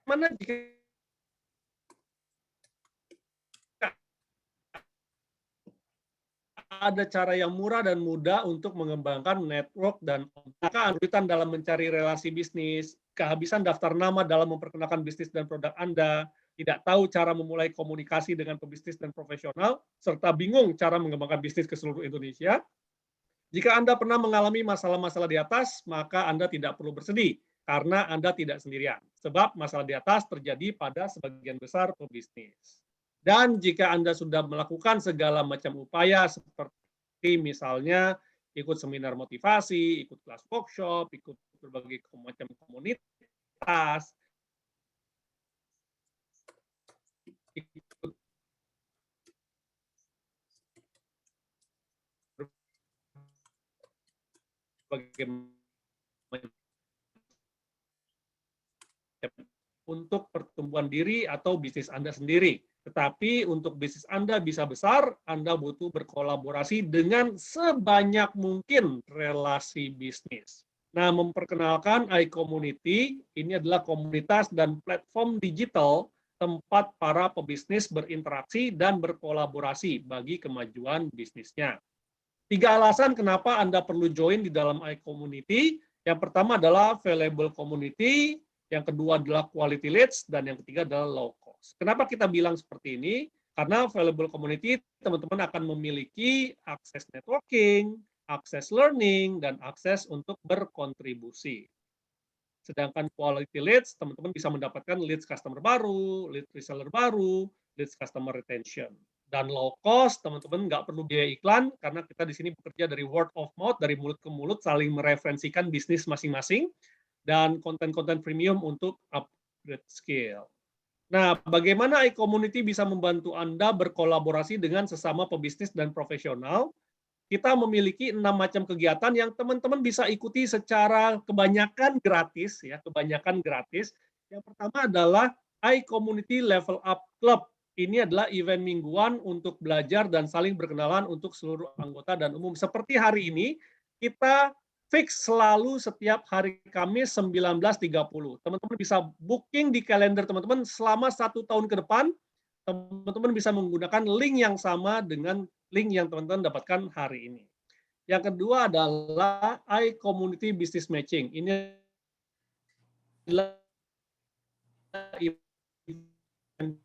mana jika ada cara yang murah dan mudah untuk mengembangkan network dan kesulitan dalam mencari relasi bisnis, kehabisan daftar nama dalam memperkenalkan bisnis dan produk Anda, tidak tahu cara memulai komunikasi dengan pebisnis dan profesional, serta bingung cara mengembangkan bisnis ke seluruh Indonesia. Jika Anda pernah mengalami masalah-masalah di atas, maka Anda tidak perlu bersedih, karena Anda tidak sendirian. Sebab masalah di atas terjadi pada sebagian besar pebisnis. Dan jika Anda sudah melakukan segala macam upaya seperti misalnya ikut seminar motivasi, ikut kelas workshop, ikut berbagai macam komunitas, ikut berbagai macam untuk pertumbuhan diri atau bisnis Anda sendiri. Tetapi untuk bisnis Anda bisa besar, Anda butuh berkolaborasi dengan sebanyak mungkin relasi bisnis. Nah, memperkenalkan iCommunity, ini adalah komunitas dan platform digital tempat para pebisnis berinteraksi dan berkolaborasi bagi kemajuan bisnisnya. 3 alasan kenapa Anda perlu join di dalam iCommunity. Yang pertama adalah valuable community, yang kedua adalah quality leads, dan yang ketiga adalah low cost. Kenapa kita bilang seperti ini? Karena valuable community, teman-teman akan memiliki akses networking, akses learning, dan akses untuk berkontribusi. Sedangkan quality leads, teman-teman bisa mendapatkan leads customer baru, lead reseller baru, leads customer retention. Dan low cost, teman-teman nggak perlu biaya iklan, karena kita di sini bekerja dari word of mouth, dari mulut ke mulut, saling mereferensikan bisnis masing-masing, dan konten-konten premium untuk upgrade skill. Nah, bagaimana iCommunity bisa membantu Anda berkolaborasi dengan sesama pebisnis dan profesional? Kita memiliki 6 macam kegiatan yang teman-teman bisa ikuti secara kebanyakan gratis, ya, kebanyakan gratis. Yang pertama adalah iCommunity Level Up Club. Ini adalah event mingguan untuk belajar dan saling berkenalan untuk seluruh anggota dan umum. Seperti hari ini, kita fix selalu setiap hari Kamis 19.30. Teman-teman bisa booking di kalender teman-teman selama 1 tahun ke depan. Teman-teman bisa menggunakan link yang sama dengan link yang teman-teman dapatkan hari ini. Yang kedua adalah iCommunity Business Matching. Ini adalah event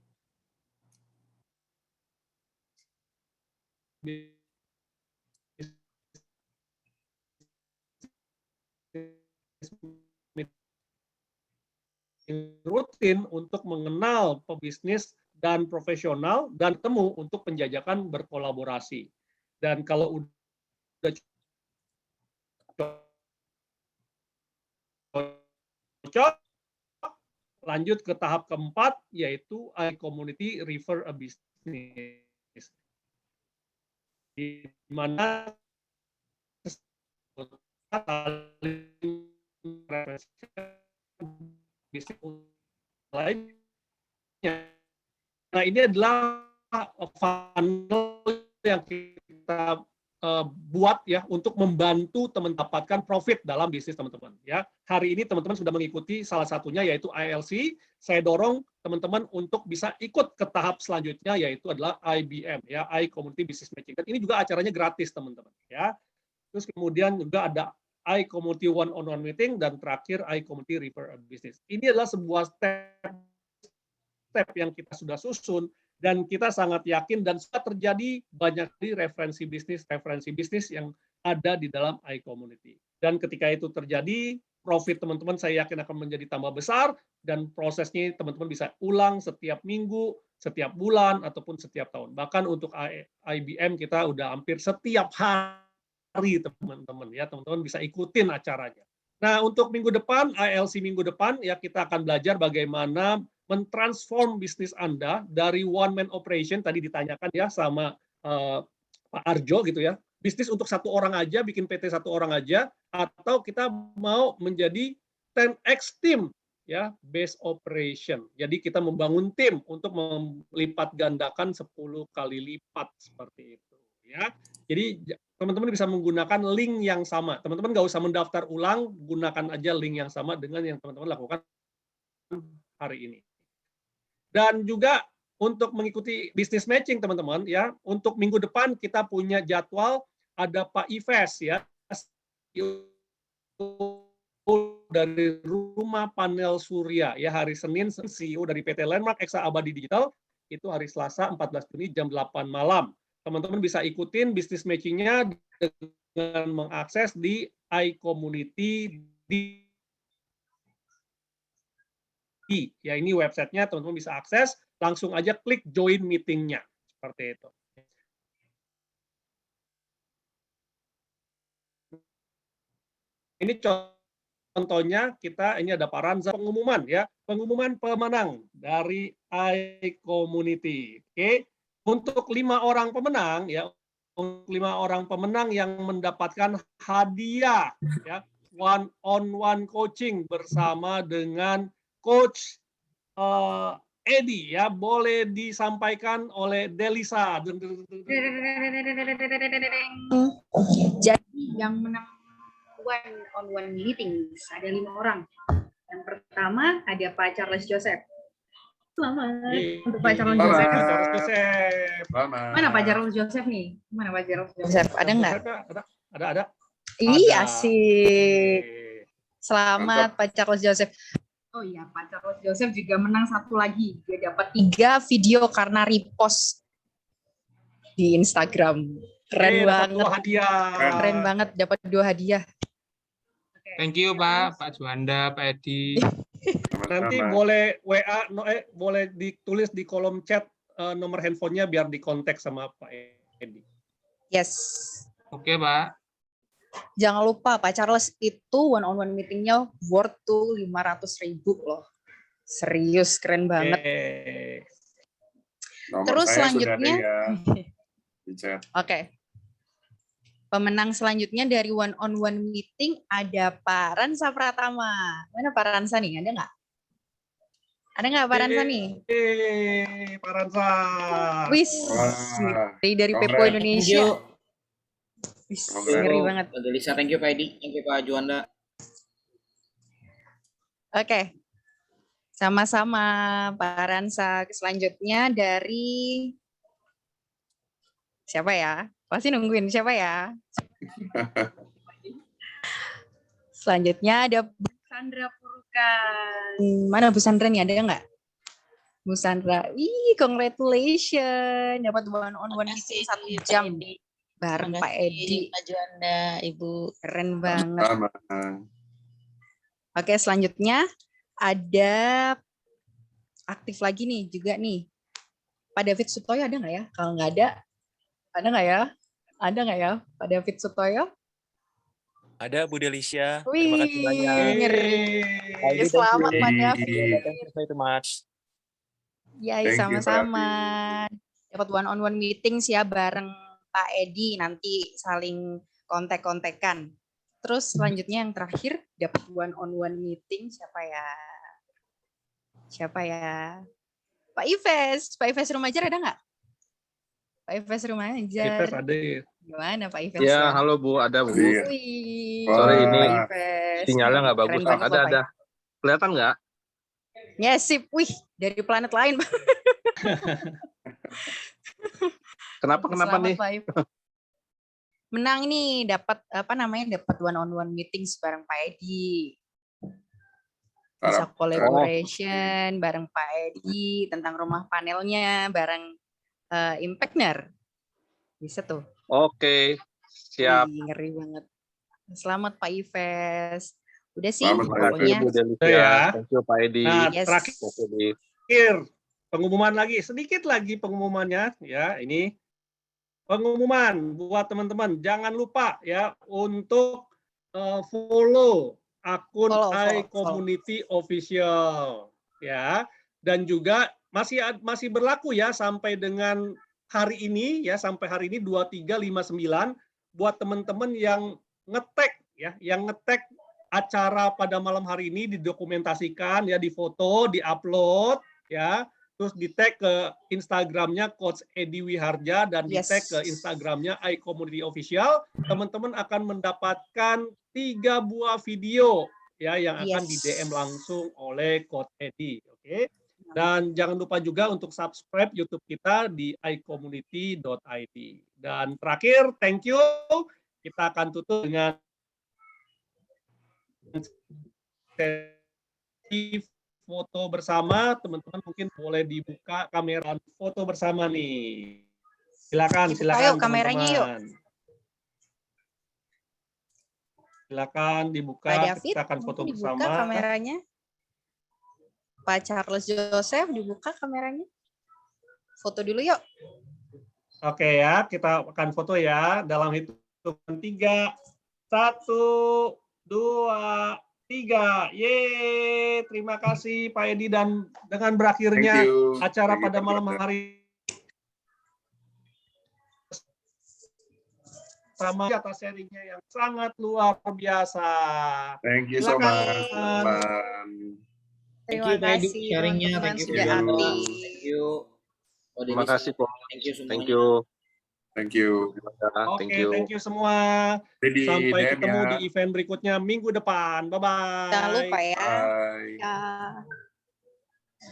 rutin untuk mengenal pebisnis dan profesional dan temu untuk penjajakan berkolaborasi. Dan kalau udah cocok, lanjut ke tahap keempat, yaitu iCommunity Refer a Business. Di mana bisnis lainnya. Nah, ini adalah funnel yang kita buat ya untuk membantu teman dapatkan profit dalam bisnis teman-teman ya. Hari ini teman-teman sudah mengikuti salah satunya yaitu ILC. Saya dorong teman-teman untuk bisa ikut ke tahap selanjutnya yaitu adalah IBM ya, iCommunity Business Matching. Dan ini juga acaranya gratis teman-teman ya. Terus kemudian juga ada iCommunity One-on-One Meeting dan terakhir iCommunity Refer a Business. Ini adalah sebuah step yang kita sudah susun dan kita sangat yakin dan sudah terjadi banyak di referensi bisnis yang ada di dalam iCommunity. Dan ketika itu terjadi, profit teman-teman saya yakin akan menjadi tambah besar dan prosesnya teman-teman bisa ulang setiap minggu, setiap bulan ataupun setiap tahun. Bahkan untuk IBM kita udah hampir setiap hari teman-teman ya, teman-teman bisa ikutin acaranya. Nah, untuk minggu depan, ILC minggu depan ya kita akan belajar bagaimana mentransform bisnis Anda dari one man operation tadi ditanyakan ya sama Pak Arjo gitu ya. Bisnis untuk 1 orang aja, bikin PT 1 orang aja atau kita mau menjadi 10x team ya, base operation. Jadi kita membangun tim untuk melipat gandakan 10 kali lipat seperti itu ya. Jadi teman-teman bisa menggunakan link yang sama. Teman-teman nggak usah mendaftar ulang, gunakan aja link yang sama dengan yang teman-teman lakukan hari ini. Dan juga untuk mengikuti business matching teman-teman ya, untuk minggu depan kita punya jadwal ada Pak Ives ya, dari Rumah Panel Surya ya, hari Senin CEO dari PT Landmark Eksa Abadi Digital itu hari Selasa 14 Juni jam 8 malam. Teman-teman bisa ikutin business matching-nya dengan mengakses di iCommunity ya, ini websitenya teman-teman bisa akses, langsung aja klik join meeting-nya seperti itu. Ini contohnya ini ada Pak Ranza, pengumuman ya, pengumuman pemenang dari iCommunity. Oke, untuk 5 orang pemenang ya, untuk 5 orang pemenang yang mendapatkan hadiah ya, one-on-one coaching bersama dengan Coach Edi ya, boleh disampaikan oleh Delisa. Jadi yang menang one-on-one meetings ada 5 orang. Yang pertama ada Pak Charles Joseph. Selamat untuk Pak Charles Joseph. Pak Charles Joseph. Mana Pak Charles Joseph nih? Mana Pak Charles Joseph? Joseph, ada nggak? Ada. Iya Ada. sih. Oke. Selamat Pak Charles Joseph. Oh iya, Pak Charles Joseph juga menang satu lagi. Dia dapat 3 video karena repost di Instagram. Keren Dapat banget. 2 hadiah. Keren banget dapat 2 hadiah. Thank you Pak Juanda, Pak Edi. Nanti Sama-sama. boleh WA, boleh ditulis di kolom chat nomor handphonenya biar dikontak sama Pak Edi. Yes. Oke Pak. Jangan lupa Pak Charles itu one-on-one meetingnya worth tuh 500.000 loh. Serius, keren banget. Oke. Nomor Terus saya selanjutnya, sudah ada ya, di chat. Oke. Pemenang selanjutnya dari one-on-one meeting ada Pak Ransa Pratama. Mana Pak Ransa nih? Ada nggak? Ada nggak Pak Ransa nih? Pak Ransa. Wis, Wah, dari Pepo congrats. Indonesia. Thank you. Wis, Congrats. ngeri banget. Pak Delisa, thank you Pak Edi, thank you Pak Juanda. Oke. Sama-sama Pak Ransa. Selanjutnya dari siapa ya? Pasti nungguin siapa ya? Selanjutnya ada Bu Sandra Purukan. Mana Bu Sandra nih? Ada nggak? Bu Sandra, congratulations. Dapat one-on-one meeting 1 jam bareng Pak Edi. Pak Juanda, Ibu. Keren banget. Sama. Oke, selanjutnya ada aktif lagi nih juga nih. Pak David Sutoyo ada nggak ya? Kalau nggak ada nggak ya? Ada nggak ya Pak David Sutoyo? Ada Bu Delisha. Wih, Terima kasih banyak. ngeri. Thank you, Selamat Pak you. David. Thank you very much. Ya, Thank you, Pak sama-sama. Dapat one-on-one meetings ya bareng Pak Edi, nanti saling kontak-kontakan. Terus selanjutnya yang terakhir dapat one-on-one meeting siapa ya? Siapa ya? Pak Ives. Pak Ives Rumajar ada nggak? Pak Ives Rumajar. Kita hadir. Gimana Pak Ives? Ya, halo Bu, ada Bu. Iya. Wih, Sorry, ini Pak Ives. Sinyalnya nggak bagus. Keren banget loh, Pak. Ada. Kelihatan nggak? Ya sip, wih dari planet lain. Kenapa Selamat, nih? Pak Ives. Menang nih, dapat dapat one-on-one meetings bareng Pak Edi. Bisa Harap- collaboration bareng Pak Edi tentang rumah panelnya bareng Impactner. Bisa tuh. Oke, siap. Wih, ngeri banget. Selamat Pak Ives. Udah sih Selamat, Pak Terima kasih pokoknya. Bu Delisha. Ya. Thank you Pak Edi. Nah, Yes. terakhir Oke, Di. pengumuman lagi, sedikit lagi pengumumannya ya. Ini pengumuman buat teman-teman, jangan lupa ya untuk follow akun Follow. iCommunity Official ya, dan juga masih berlaku ya sampai dengan hari ini ya, sampai hari ini 2359 buat teman-teman yang ngetek ya, yang ngetek acara pada malam hari ini didokumentasikan ya, difoto, diupload ya. Terus di-tag ke Instagramnya Coach Edi Wiharja dan Yes. di-tag ke Instagramnya iCommunity Official, teman-teman akan mendapatkan 3 buah video ya yang akan Yes. di DM langsung oleh Coach Edi. Oke. Dan jangan lupa juga untuk subscribe YouTube kita di iCommunity.id. Dan terakhir, thank you. Kita akan tutup dengan foto bersama. Teman-teman mungkin boleh dibuka kamera foto bersama nih. Silakan, Dibuka silakan yuk kameranya yuk. teman-teman. Silakan dibuka, Pak David, kita akan foto mungkin dibuka bersama. kameranya. Pak Charles Joseph dibuka kameranya. Foto dulu yuk. Oke ya, kita akan foto ya dalam hitungan 3, 1, 2, 3. Yeay, terima kasih Pak Edi, dan dengan Thank berakhirnya you. acara Thank you, pada Pak malam Juanda. hari sama atas sharingnya yang sangat luar biasa. Thank you so Silakan. much, teman-teman. Thank Terima you Pak Edi kasih sharingnya, teman-teman thank you sudah Pak Juanda, aktif. thank you. Terima kasih, Bos. Thank you semuanya. Thank you. Thank you. Oke, Thank you. thank you semua. Jadi Sampai DM ketemu ya. di event berikutnya minggu depan. Bye-bye. Jangan lupa ya. Bye. Ya.